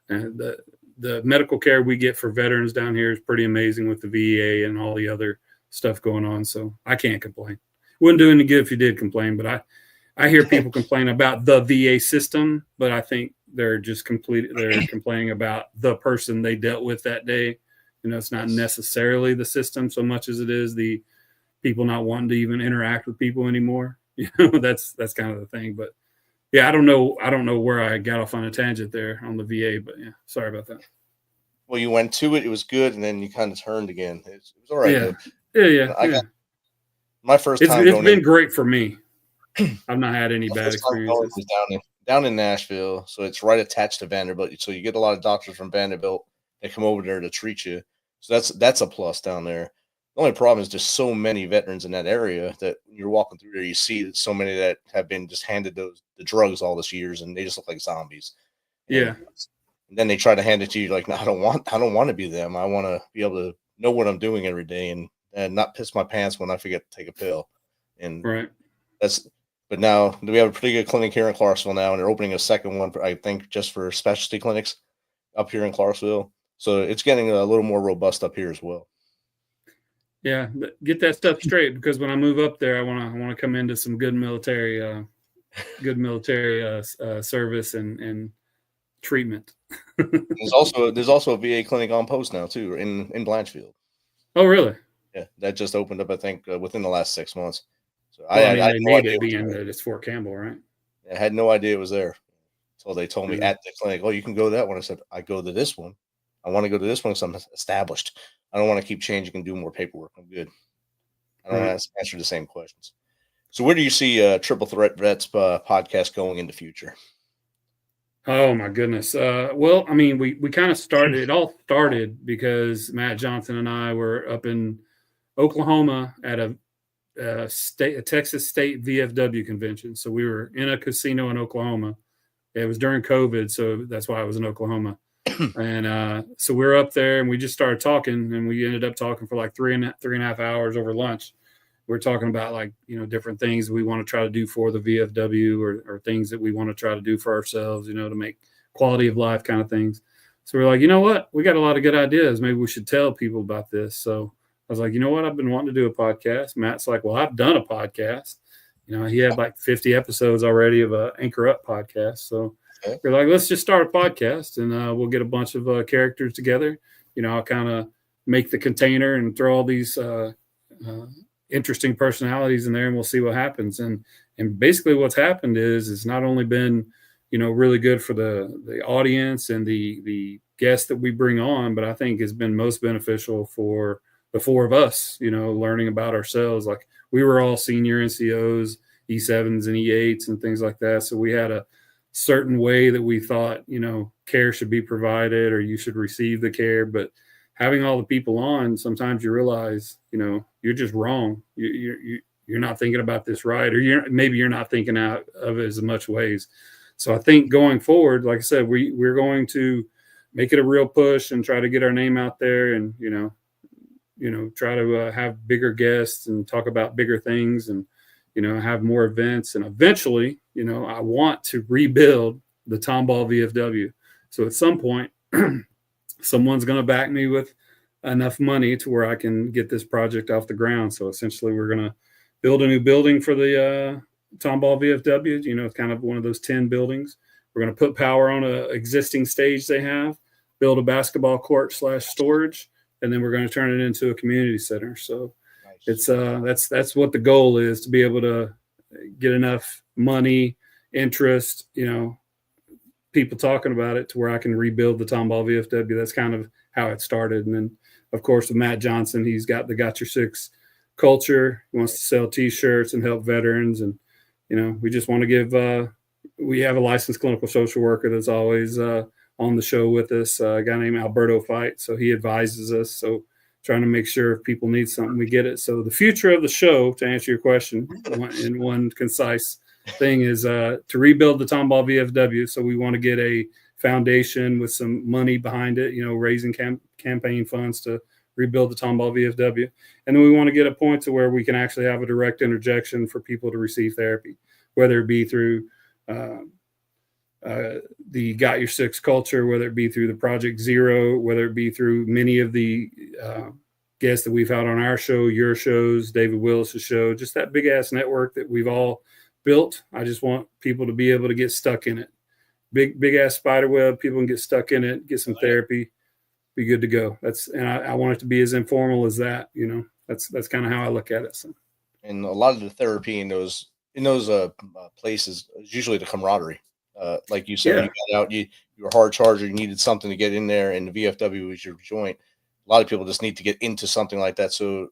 [SPEAKER 5] the medical care we get for veterans down here is pretty amazing with the VA and all the other stuff going on. So I can't complain. Wouldn't do any good if you did complain, but I hear people complain about the VA system, but I think they're complaining about the person they dealt with that day. It's not necessarily the system so much as it is the people not wanting to even interact with people anymore. That's kind of the thing. But yeah, I don't know where I got off on a tangent there on the VA, but yeah, sorry about that.
[SPEAKER 4] Well, you went to it, it was good, and then you kind of turned again. It was all right.
[SPEAKER 5] Yeah.
[SPEAKER 4] My first time.
[SPEAKER 5] It's been great for me. I've not had any bad experiences.
[SPEAKER 4] Down in Nashville, so it's right attached to Vanderbilt. So you get a lot of doctors from Vanderbilt that come over there to treat you. So that's a plus down there. The only problem is just so many veterans in that area that when you're walking through there, you see so many that have been just handed the drugs all these years, and they just look like zombies.
[SPEAKER 5] Yeah.
[SPEAKER 4] And then they try to hand it to you like, no, I don't want to be them. I want to be able to know what I'm doing every day and not piss my pants when I forget to take a pill. And
[SPEAKER 5] right.
[SPEAKER 4] But now we have a pretty good clinic here in Clarksville now, and they're opening a second one, I think, just for specialty clinics up here in Clarksville. So it's getting a little more robust up here as well.
[SPEAKER 5] Yeah, get that stuff straight, because when I move up there, I want to come into some good military service and treatment.
[SPEAKER 4] There's also a VA clinic on post now too in Blanchfield.
[SPEAKER 5] Oh, really?
[SPEAKER 4] Yeah, that just opened up, I think, within the last 6 months. So
[SPEAKER 5] I need it being that it's Fort Campbell, right?
[SPEAKER 4] I had no idea it was there until they told me at the clinic, "Oh, you can go to that one." I said, "I go to this one. I want to go to this one because I'm established. I don't want to keep changing and do more paperwork. I'm good. I don't want to answer the same questions." So where do you see Triple Threat Vets podcast going in the future?
[SPEAKER 5] Oh, my goodness. Well, I mean, we kind of started, it all started because Matt Johnson and I were up in Oklahoma at a Texas State VFW convention. So we were in a casino in Oklahoma. It was during COVID, so that's why I was in Oklahoma. And so we were up there, and we just started talking, and we ended up talking for like three and a half hours over lunch. We're talking about different things we want to try to do for the VFW or things that we want to try to do for ourselves, to make quality of life kind of things. So we're like, you know what? We got a lot of good ideas. Maybe we should tell people about this. So I was like, you know what? I've been wanting to do a podcast. Matt's like, well, I've done a podcast. He had like 50 episodes already of a Anchor Up podcast. So we're like, let's just start a podcast, and we'll get a bunch of characters together. I'll kind of make the container and throw all these interesting personalities in there, and we'll see what happens. And basically what's happened is it's not only been, really good for the audience and the guests that we bring on, but I think it's been most beneficial for the four of us, learning about ourselves. Like, we were all senior NCOs, E7s and E8s and things like that. So we had a certain way that we thought, care should be provided, or you should receive the care. But having all the people on, sometimes you realize, you're just wrong. You're not thinking about this right, or maybe you're not thinking out of it as much ways. So I think going forward, like I said, we're going to make it a real push and try to get our name out there, and try to have bigger guests and talk about bigger things, and have more events. And eventually, I want to rebuild the Tomball VFW. So at some point, someone's going to back me with enough money to where I can get this project off the ground. So essentially, we're going to build a new building for the Tomball VFW. It's kind of one of those 10 buildings. We're going to put power on an existing stage they have, build a basketball court / storage, and then we're going to turn it into a community center. So it's that's what the goal is, to be able to get enough money, interest, people talking about it to where I can rebuild the Tomball VFW. That's kind of how it started. And then, of course, with Matt Johnson, he's got the Got Your Six culture. He wants to sell T-shirts and help veterans. And, we just want to give we have a licensed clinical social worker that's always on the show with us, a guy named Alberto Fight. So he advises us. So trying to make sure if people need something, we get it. So the future of the show, to answer your question in one concise thing, is to rebuild the Tomball VFW. So we want to get a foundation with some money behind it, raising campaign funds to rebuild the Tomball VFW. And then we want to get a point to where we can actually have a direct interjection for people to receive therapy, whether it be through the Got Your Six culture, whether it be through the Project Zero, whether it be through many of the guests that we've had on our show, your shows, David Willis's show, just that big ass network that we've all built. I just want people to be able to get stuck in it. Big ass spider web, people can get stuck in it, get some therapy, be good to go. I want it to be as informal as that, that's kind of how I look at it. So.
[SPEAKER 4] And a lot of the therapy in those places is usually the camaraderie. Like you said, you got out, you were a hard charger, you needed something to get in there, and the VFW was your joint. A lot of people just need to get into something like that. So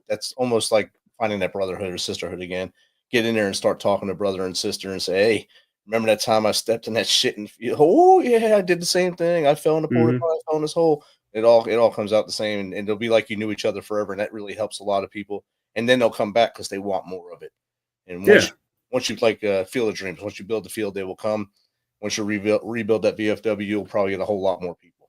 [SPEAKER 4] that's almost like finding that brotherhood or sisterhood again. Get in there and start talking to brother and sister and say, hey, remember that time I stepped in that shit and oh yeah, I did the same thing. I fell in the porta potty, I fell in this hole. It all comes out the same, and it'll be like you knew each other forever, and that really helps a lot of people. And then they'll come back because they want more of it. And once you Field of Dreams, once you build the field, they will come. Once you rebuild that VFW, you'll probably get a whole lot more people.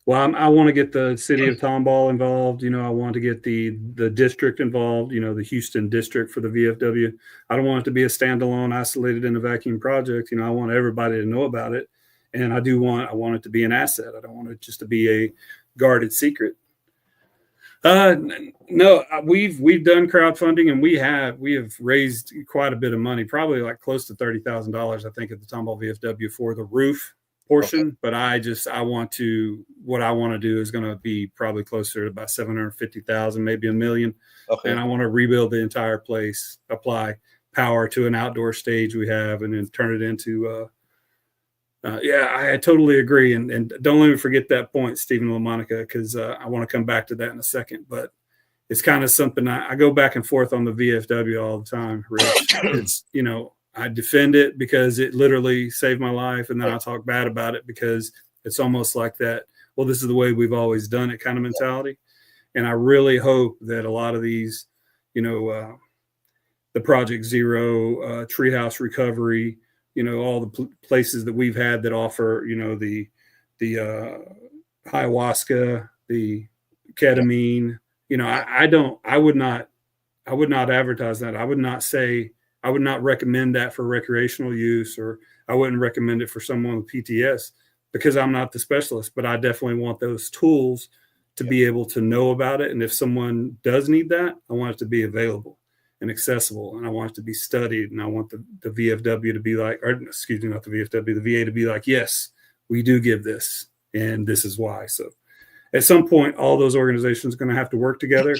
[SPEAKER 5] Well, I want to get the city of Tomball involved. I want to get the district involved, the Houston district for the VFW. I don't want it to be a standalone, isolated in a vacuum project. I want everybody to know about it. And I want it to be an asset. I don't want it just to be a guarded secret. No, we've done crowdfunding, and we have raised quite a bit of money, probably like close to $30,000, I think, at the Tomball VFW for the roof portion. Okay. But what I want to do is going to be probably closer to about 750,000, maybe $1 million. Okay. And I want to rebuild the entire place, apply power to an outdoor stage we have, and then turn it into, I totally agree. And don't let me forget that point, Stephen LaMonica, because I want to come back to that in a second. But it's kind of something I go back and forth on the VFW all the time, Rich. It's, I defend it because it literally saved my life. And then I talk bad about it because it's almost like that, well, this is the way we've always done it kind of mentality. And I really hope that a lot of these, the Project Zero, Treehouse Recovery, all the places that we've had that offer, the ayahuasca, the ketamine, I would not advertise that. I would not recommend that for recreational use, or I wouldn't recommend it for someone with PTS because I'm not the specialist, but I definitely want those tools to be able to know about it. And if someone does need that, I want it to be available and accessible, and I want it to be studied, and I want the VFW to be like, or excuse me, not the VFW, the VA to be like, yes, we do give this, and this is why. So at some point, all those organizations are going to have to work together.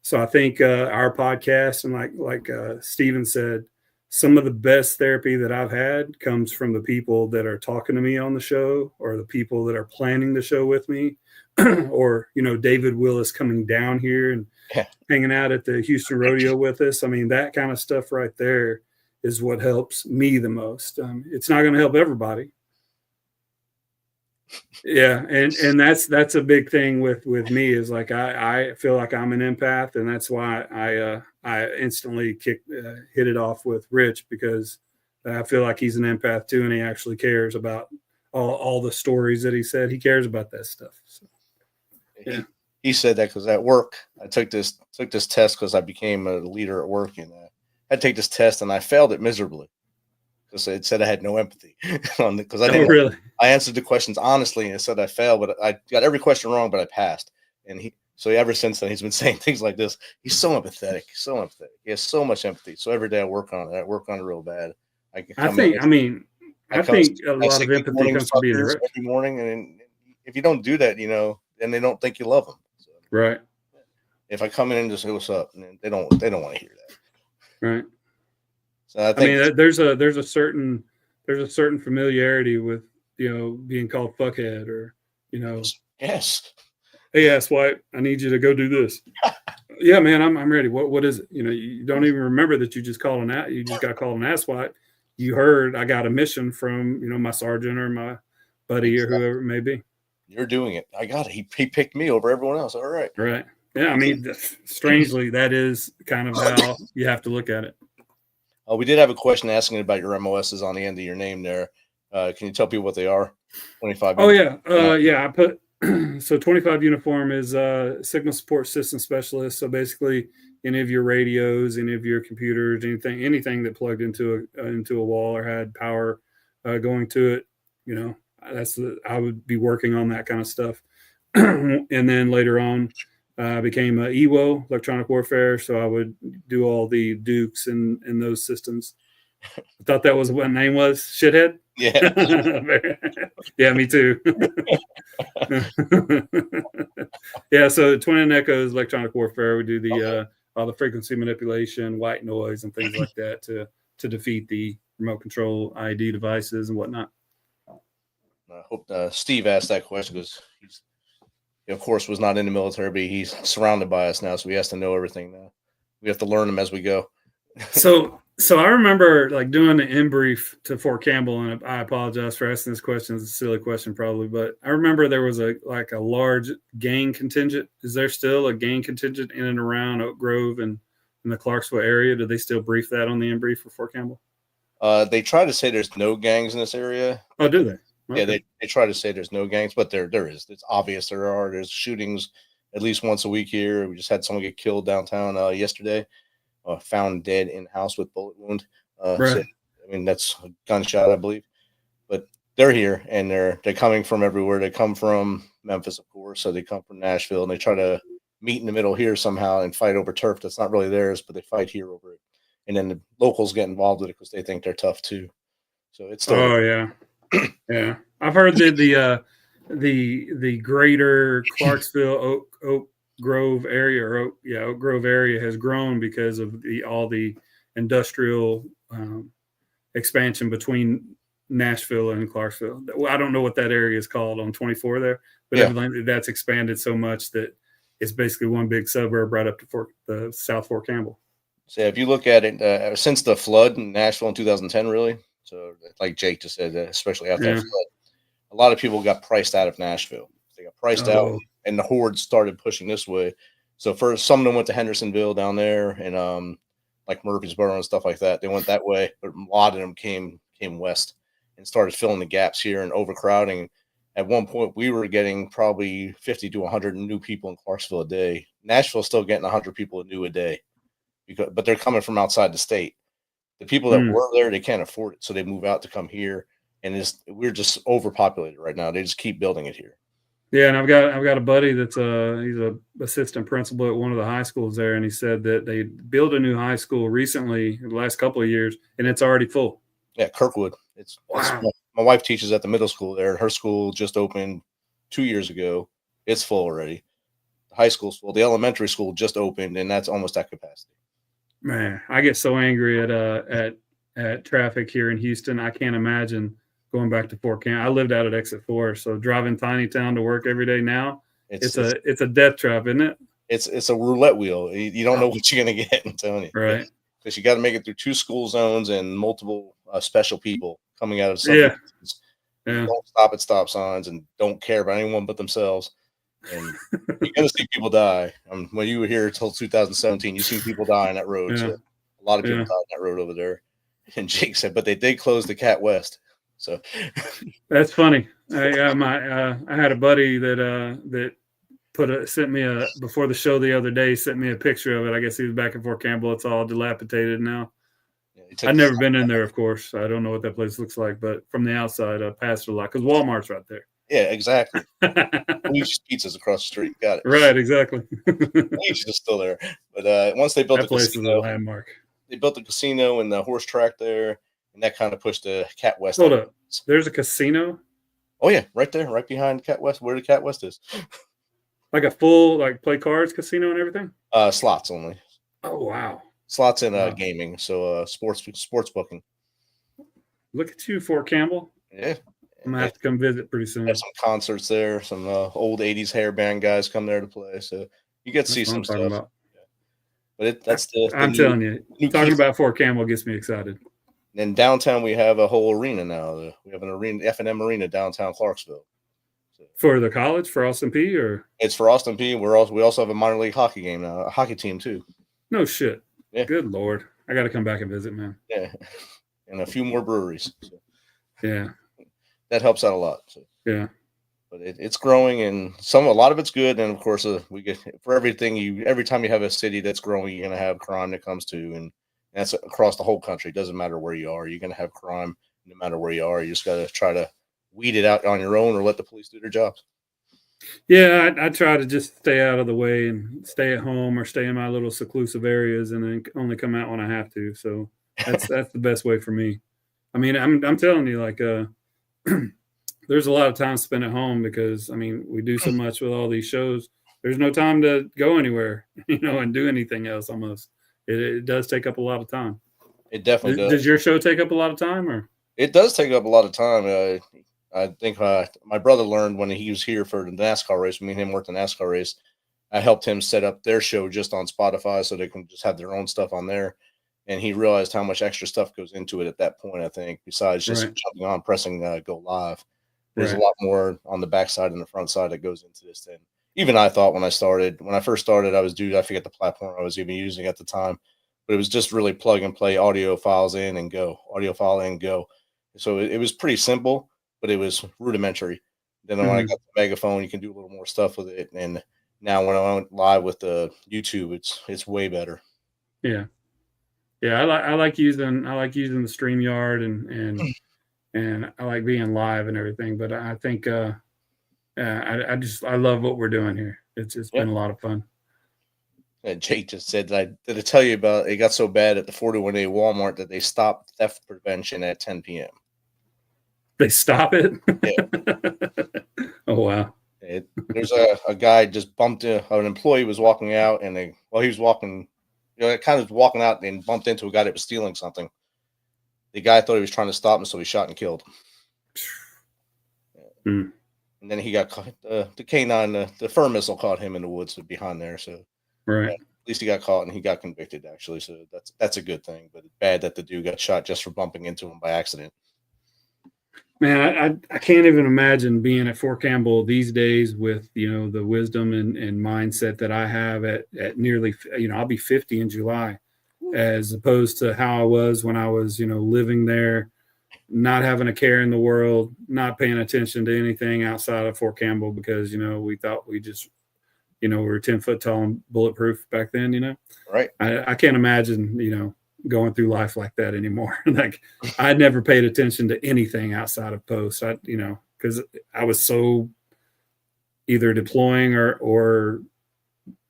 [SPEAKER 5] So I think our podcast, and like Steven said, some of the best therapy that I've had comes from the people that are talking to me on the show, or the people that are planning the show with me, or, David Willis coming down here and hanging out at the Houston Rodeo with us. I mean, that kind of stuff right there is what helps me the most. It's not going to help everybody. Yeah. And that's a big thing with me is like, I feel like I'm an empath, and that's why I instantly hit it off with Rich, because I feel like he's an empath too. And he actually cares about all the stories that he said. He cares about that stuff. So, yeah.
[SPEAKER 4] He said that because at work, I took this test because I became a leader at work, and I had to take this test, and I failed it miserably because it said I had no empathy. Because I answered the questions honestly, and it said I failed, but I got every question wrong, but I passed. And so ever since then, he's been saying things like this. He's so empathetic, so empathetic. He has so much empathy. So every day I work on it. I work on it real bad. I think a lot of empathy comes from being direct every morning, and if you don't do that, then they don't think you love them. So,
[SPEAKER 5] right.
[SPEAKER 4] If I come in and just say what's up, they don't want to hear that.
[SPEAKER 5] Right.
[SPEAKER 4] So I think
[SPEAKER 5] there's a certain familiarity with being called fuckhead or,
[SPEAKER 4] Yes.
[SPEAKER 5] hey, asswipe, I need you to go do this. Yeah, man, I'm ready. What is it? You don't even remember that you just got called an asswipe. You heard I got a mission from, my sergeant or my buddy or whoever it may be.
[SPEAKER 4] You're doing it. I got it. He picked me over everyone else. All right.
[SPEAKER 5] Right. Yeah. I mean, strangely, that is kind of how you have to look at it.
[SPEAKER 4] We did have a question asking about your MOSs on the end of your name there. Can you tell people what they are? 25.
[SPEAKER 5] Oh, yeah. Yeah. I put, so 25 uniform is signal support system specialist. So basically any of your radios, any of your computers, anything that plugged into a wall or had power going to it, I would be working on that kind of stuff. And then later on, I became a EWO, electronic warfare. So I would do all the Dukes and those systems. I thought that was what the name was. Shithead.
[SPEAKER 4] Yeah.
[SPEAKER 5] Yeah, me too. Yeah. So Twin and Echoes, electronic warfare. We do all the frequency manipulation, white noise, and things like that to defeat the remote control ID devices and whatnot.
[SPEAKER 4] I hope Steve asked that question because he's, of course, was not in the military, but he's surrounded by us now, so he has to know everything now. We have to learn them as we go.
[SPEAKER 5] So I remember like doing an in brief to Fort Campbell, and I apologize for asking this question. It's a silly question probably, but I remember there was a large gang contingent. Is there still a gang contingent in and around Oak Grove and in the Clarksville area? Do they still brief that on the in brief for Fort Campbell?
[SPEAKER 4] They try to say there's no gangs in this area.
[SPEAKER 5] Oh, do they? Okay.
[SPEAKER 4] Yeah, they try to say there's no gangs, but there is. It's obvious there are. There's shootings at least once a week here. We just had someone get killed downtown yesterday. Found dead in house with bullet wound.
[SPEAKER 5] Right.
[SPEAKER 4] So, I mean, that's a gunshot, I believe. But they're here, and they're coming from everywhere. They come from Memphis, of course. So they come from Nashville, and they try to meet in the middle here somehow and fight over turf that's not really theirs, but they fight here over it. And then the locals get involved with it because they think they're tough too. So it's still.
[SPEAKER 5] Oh yeah. Yeah, I've heard that the greater Clarksville Oak Grove area Oak Grove area has grown because of all the industrial expansion between Nashville and Clarksville. I don't know what that area is called on 24 there, but evidently that's expanded so much that it's basically one big suburb right up to the South Fort Campbell.
[SPEAKER 4] So if you look at it since the flood in Nashville in 2010, really. So like Jake just said, especially after that flood, a lot of people got priced out of Nashville. They got priced out, and the hordes started pushing this way. So first, some of them went to Hendersonville down there, and like Murfreesboro and stuff like that. They went that way, but a lot of them came west and started filling the gaps here and overcrowding. At one point, we were getting probably 50 to 100 new people in Clarksville a day. Nashville's still getting 100 people new a day, but they're coming from outside the state. The people that were there, they can't afford it, so they move out to come here, and we're just overpopulated right now. They just keep building it here.
[SPEAKER 5] Yeah, and I've got a buddy that's he's a assistant principal at one of the high schools there, and he said that they built a new high school recently, in the last couple of years, and it's already full.
[SPEAKER 4] Yeah, Kirkwood. My wife teaches at the middle school there. Her school just opened 2 years ago. It's full already. The high school's full. The elementary school just opened, and that's almost at capacity.
[SPEAKER 5] Man, I get so angry at traffic here in Houston. I can't imagine going back to Fort Campbell. I lived out at Exit 4, so driving Tiny Town to work every day now, it's a death trap, isn't it?
[SPEAKER 4] It's a roulette wheel. You don't know what you're gonna get. I'm telling you,
[SPEAKER 5] right?
[SPEAKER 4] Because you got to make it through 2 school zones and multiple special people coming out of
[SPEAKER 5] Yeah.
[SPEAKER 4] Don't stop at stop signs and don't care about anyone but themselves. And you're gonna see people die. When you were here until 2017, you see people die on that road.
[SPEAKER 5] Yeah.
[SPEAKER 4] So a lot of people died on that road over there. And Jake said, but they did close the Cat West. So
[SPEAKER 5] that's funny. I had a buddy that sent me before the show the other day, sent me a picture of it. I guess he was back in Fort Campbell. It's all dilapidated now. Yeah, I've never been in there, of course. I don't know what that place looks like, but from the outside, I passed it a lot because Walmart's right there.
[SPEAKER 4] Yeah, exactly. Luigi's Pizza's across the street. Got it.
[SPEAKER 5] Right, exactly.
[SPEAKER 4] Luigi's is still there. But once they built
[SPEAKER 5] that place is a landmark.
[SPEAKER 4] They built the casino and the horse track there, and that kind of pushed the Cat West.
[SPEAKER 5] Hold up. There's a casino?
[SPEAKER 4] Oh, yeah, right there, right behind Cat West, where the Cat West is.
[SPEAKER 5] Like a full, play cards casino and everything?
[SPEAKER 4] Slots only.
[SPEAKER 5] Oh, wow.
[SPEAKER 4] Slots and gaming, so sports booking.
[SPEAKER 5] Look at you, Fort Campbell.
[SPEAKER 4] Yeah.
[SPEAKER 5] I'm gonna have to come visit pretty soon.
[SPEAKER 4] Have some concerts there. Some old '80s hair band guys come there to play, so you get to see some stuff.
[SPEAKER 5] About.
[SPEAKER 4] But that's the
[SPEAKER 5] I'm telling you, talking about Fort Campbell gets me excited.
[SPEAKER 4] In downtown, we have a whole arena now. We have an arena, F&M Arena downtown Clarksville. So,
[SPEAKER 5] for the college, for Austin P, or
[SPEAKER 4] it's for Austin P. We also have a minor league hockey game now, a hockey team too.
[SPEAKER 5] No shit.
[SPEAKER 4] Yeah.
[SPEAKER 5] Good Lord, I got to come back and visit, man.
[SPEAKER 4] Yeah, and a few more breweries. So.
[SPEAKER 5] Yeah,
[SPEAKER 4] that helps out a lot. So.
[SPEAKER 5] Yeah,
[SPEAKER 4] but it's growing, and a lot of it's good. And of course, we get for everything. Every time you have a city that's growing, you're gonna have crime that comes to, and that's across the whole country. It doesn't matter where you are. You're going to have crime no matter where you are. You just got to try to weed it out on your own or let the police do their jobs.
[SPEAKER 5] Yeah, I try to just stay out of the way and stay at home or stay in my little seclusive areas and then only come out when I have to. So that's the best way for me. I mean, I'm telling you, like, there's a lot of time spent at home because, I mean, we do so much with all these shows. There's no time to go anywhere, and do anything else almost. It does take up a lot of time.
[SPEAKER 4] It definitely does.
[SPEAKER 5] Does your show take up a lot of time, or?
[SPEAKER 4] It does take up a lot of time. I think my brother learned when he was here for the NASCAR race. Me and him worked the NASCAR race. I helped him set up their show just on Spotify so they can just have their own stuff on there. And he realized how much extra stuff goes into it at that point, I think, besides just jumping on, pressing go live. There's a lot more on the backside and the front side that goes into this thing. Even I thought when I first started, I forget the platform I was even using at the time, but it was just really plug and play audio files in and go, audio file in, go. So it was pretty simple, but it was rudimentary. Then when I got the megaphone, you can do a little more stuff with it. And now when I went live with the YouTube, it's way better.
[SPEAKER 5] Yeah. Yeah. I like using the StreamYard and I like being live and everything, but I think, I love what we're doing here. It's been a lot of fun.
[SPEAKER 4] And Jake just said that did I tell you about it got so bad at the 41A Walmart that they stopped theft prevention at 10 p.m.
[SPEAKER 5] They stop it?
[SPEAKER 4] Yeah.
[SPEAKER 5] Oh, wow.
[SPEAKER 4] There's a guy just bumped an employee was walking out and he was walking, kind of walking out and bumped into a guy that was stealing something. The guy thought he was trying to stop him, so he shot and killed.
[SPEAKER 5] Mm.
[SPEAKER 4] And then he got caught. The K9, the fur missile caught him in the woods behind there. So
[SPEAKER 5] right,
[SPEAKER 4] at least he got caught and he got convicted actually. So that's a good thing. But it's bad that the dude got shot just for bumping into him by accident.
[SPEAKER 5] Man, I can't even imagine being at Fort Campbell these days with the wisdom and mindset that I have at nearly I'll be 50 in July, as opposed to how I was when I was living there. Not having a care in the world, not paying attention to anything outside of Fort Campbell because, we thought we just, we were 10 foot tall and bulletproof back then,
[SPEAKER 4] Right.
[SPEAKER 5] I can't imagine, going through life like that anymore. Like I never paid attention to anything outside of post, because I was so either deploying or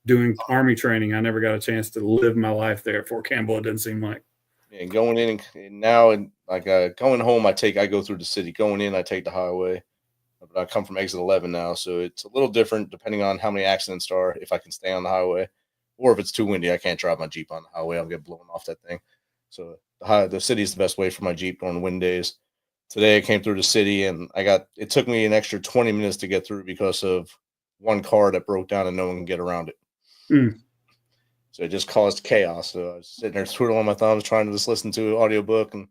[SPEAKER 5] doing Army training. I never got a chance to live my life there at Fort Campbell. It didn't seem like.
[SPEAKER 4] And going in and now and going home, I go through the city. Going in, I take the highway. But I come from exit 11 now, so it's a little different depending on how many accidents there are. If I can stay on the highway, or if it's too windy, I can't drive my Jeep on the highway. I'll get blown off that thing. So the city is the best way for my Jeep during wind days. Today I came through the city and it took me an extra 20 minutes to get through because of one car that broke down and no one can get around it.
[SPEAKER 5] Mm.
[SPEAKER 4] So it just caused chaos. So I was sitting there twiddling my thumbs, trying to just listen to an audiobook, and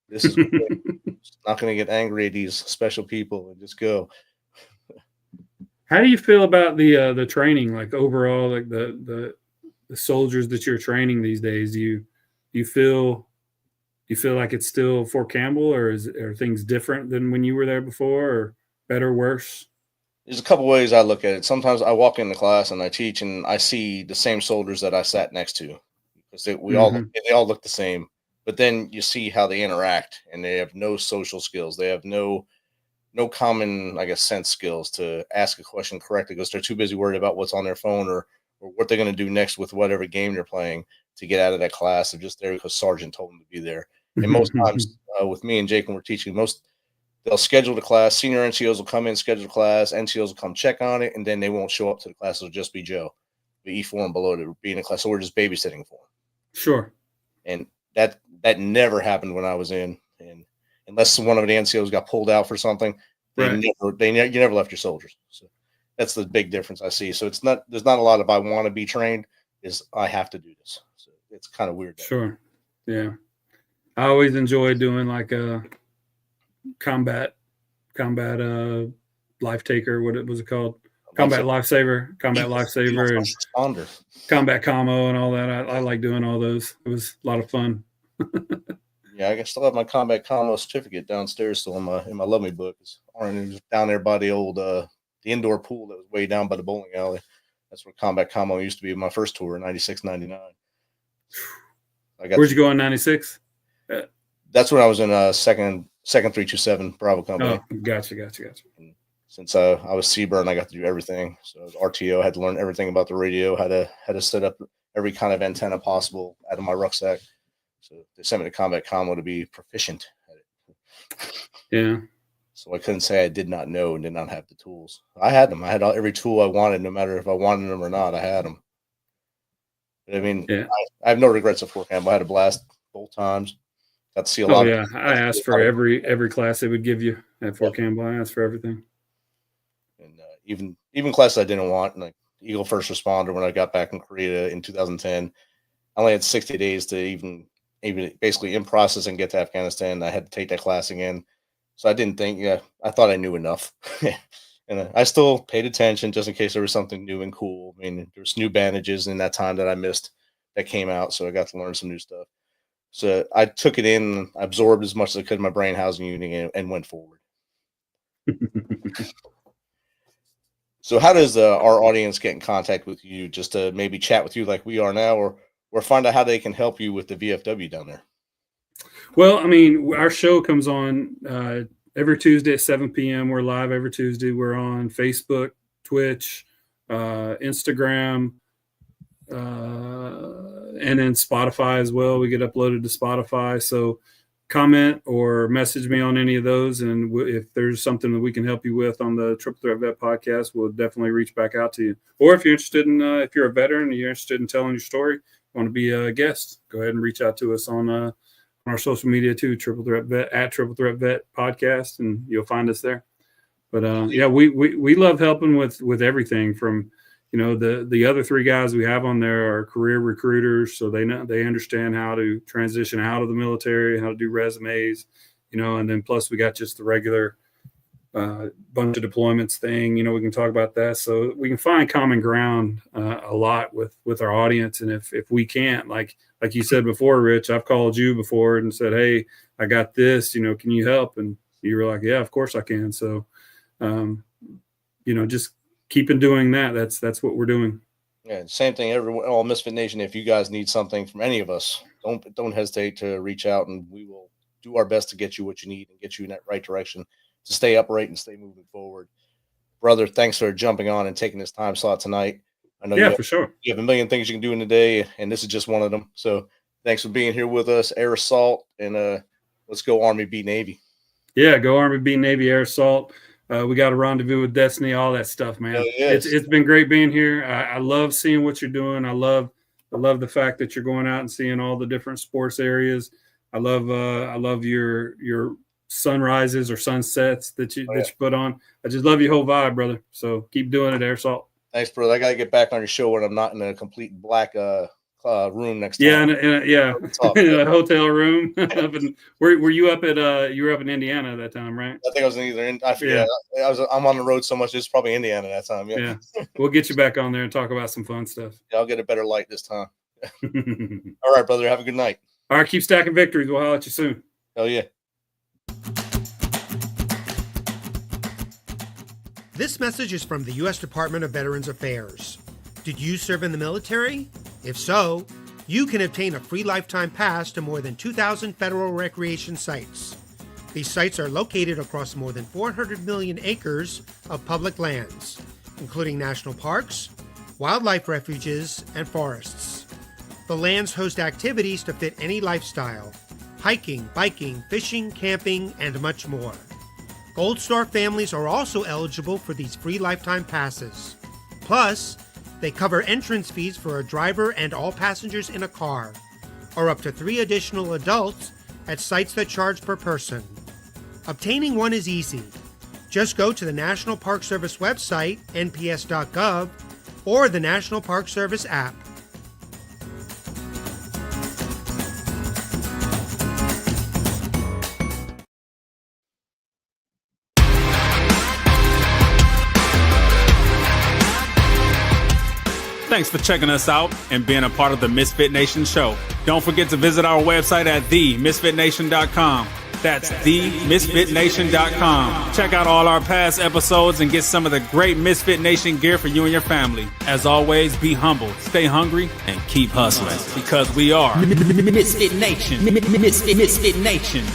[SPEAKER 4] this is not going to get angry at these special people and just go.
[SPEAKER 5] How do you feel about the training, like overall, like the soldiers that you're training these days? Do you feel like it's still Fort Campbell, or are things different than when you were there before, or better, worse?
[SPEAKER 4] There's a couple ways I look at it. Sometimes I walk into class and I teach, and I see the same soldiers that I sat next to because they all look the same. But then you see how they interact, and they have no social skills. They have no common, sense skills to ask a question correctly because they're too busy worried about what's on their phone or what they're going to do next with whatever game they're playing to get out of that class. They're just there because Sergeant told them to be there. And most times with me and Jake, when we're teaching, they'll schedule the class. Senior NCOs will come in, schedule the class. NCOs will come check on it, and then they won't show up to the class. It'll just be Joe, the E4 and below to be in the class. So we're just babysitting for him.
[SPEAKER 5] Sure.
[SPEAKER 4] And that never happened when I was in. And unless one of the NCOs got pulled out for something, you never left your soldiers. So that's the big difference I see. So there's not a lot of I want to be trained, is I have to do this. So it's kind of weird.
[SPEAKER 5] Sure. Yeah. I always enjoy doing like a combat life taker. What was it called? Combat lifesaver, and combat commo and all that. I like doing all those. It was a lot of fun.
[SPEAKER 4] Yeah, I still have my combat commo certificate downstairs still in my Love Me book. It's down there by the old the indoor pool that was way down by the bowling alley. That's where combat commo used to be my first tour in 96, 99.
[SPEAKER 5] Where'd you go in 96?
[SPEAKER 4] That's when I was in second 327 Bravo Company.
[SPEAKER 5] Oh, gotcha.
[SPEAKER 4] And since I was Seaburn, I got to do everything. So I was RTO, had to learn everything about the radio, how to set up every kind of antenna possible out of my rucksack. So they sent me to combat commo to be proficient at it.
[SPEAKER 5] Yeah.
[SPEAKER 4] So I couldn't say I did not know and did not have the tools. I had them. I had every tool I wanted, no matter if I wanted them or not. I had them. But I mean,
[SPEAKER 5] yeah.
[SPEAKER 4] I have no regrets of Fort Campbell. I had a blast both times. Got to see a lot.
[SPEAKER 5] Yeah, I asked for every class they would give you at Fort Campbell. I asked for everything.
[SPEAKER 4] And even classes I didn't want, like Eagle First Responder, when I got back in Korea in 2010, I only had 60 days to even basically in process and get to Afghanistan. I had to take that class again. So I didn't think, I thought I knew enough. And I still paid attention just in case there was something new and cool. I mean, there was new bandages in that time that I missed that came out. So I got to learn some new stuff. So I took it in, absorbed as much as I could in my brain housing unit and went forward. So how does our audience get in contact with you, just to maybe chat with you like we are now, or find out how they can help you with the VFW down there?
[SPEAKER 5] Well, I mean, our show comes on every Tuesday at 7 p.m. We're live every Tuesday. We're on Facebook, Twitch, Instagram, and then Spotify as well. We get uploaded to Spotify. So comment or message me on any of those. And if there's something that we can help you with on the Triple Threat Vet podcast, we'll definitely reach back out to you. Or if you're interested in, if you're a veteran and you're interested in telling your story, want to be a guest, go ahead and reach out to us on our social media too, Triple Threat Vet, at Triple Threat Vet podcast, and you'll find us there. But yeah, we love helping with everything from, the other three guys we have on there are career recruiters, so they understand how to transition out of the military, how to do resumes, and then plus we got just the regular bunch of deployments thing. We can talk about that, so we can find common ground a lot with our audience. And if we can't, like you said before, Rich, I've called you before and said, hey, I got this, can you help? And you were like, yeah, of course I can. So just keeping doing that. That's what we're doing.
[SPEAKER 4] Yeah, same thing. All MisFitNation. If you guys need something from any of us, don't hesitate to reach out, and we will do our best to get you what you need and get you in that right direction to stay upright and stay moving forward. Brother, thanks for jumping on and taking this time slot tonight. I know
[SPEAKER 5] for sure.
[SPEAKER 4] You have a million things you can do in the day, and this is just one of them. So thanks for being here with us, Air Assault, and let's go Army beat Navy.
[SPEAKER 5] Yeah, go Army beat Navy, Air Assault. We got a rendezvous with Destiny, all that stuff, man.
[SPEAKER 4] Yes.
[SPEAKER 5] It's been great being here. I love seeing what you're doing. I love the fact that you're going out and seeing all the different sports areas. I love your sunrises or sunsets that you put on. I just love your whole vibe, brother. So keep doing it, Air Assault.
[SPEAKER 4] Thanks, brother. I got to get back on your show when I'm not in a complete black room next time.
[SPEAKER 5] Yeah, in a hotel room. Were you up at? You were up in Indiana at that time, right?
[SPEAKER 4] I think I was I forget. Yeah. I'm on the road so much. It's probably Indiana that time.
[SPEAKER 5] Yeah. We'll get you back on there and talk about some fun stuff.
[SPEAKER 4] Yeah, I'll get a better light this time. All right, brother. Have a good night.
[SPEAKER 5] All right, keep stacking victories. We'll holler at you soon.
[SPEAKER 4] Hell yeah.
[SPEAKER 6] This message is from the U.S. Department of Veterans Affairs. Did you serve in the military? If so, you can obtain a free lifetime pass to more than 2,000 federal recreation sites. These sites are located across more than 400 million acres of public lands, including national parks, wildlife refuges, and forests. The lands host activities to fit any lifestyle: hiking, biking, fishing, camping, and much more. Gold Star families are also eligible for these free lifetime passes. Plus, they cover entrance fees for a driver and all passengers in a car, or up to 3 additional adults at sites that charge per person. Obtaining one is easy. Just go to the National Park Service website, nps.gov, or the National Park Service app.
[SPEAKER 3] Thanks for checking us out and being a part of the Misfit Nation show. Don't forget to visit our website at themisfitnation.com. That's themisfitnation.com. Check out all our past episodes and get some of the great Misfit Nation gear for you and your family. As always, be humble, stay hungry, and keep hustling because we are
[SPEAKER 7] Misfit Nation. Misfit Nation.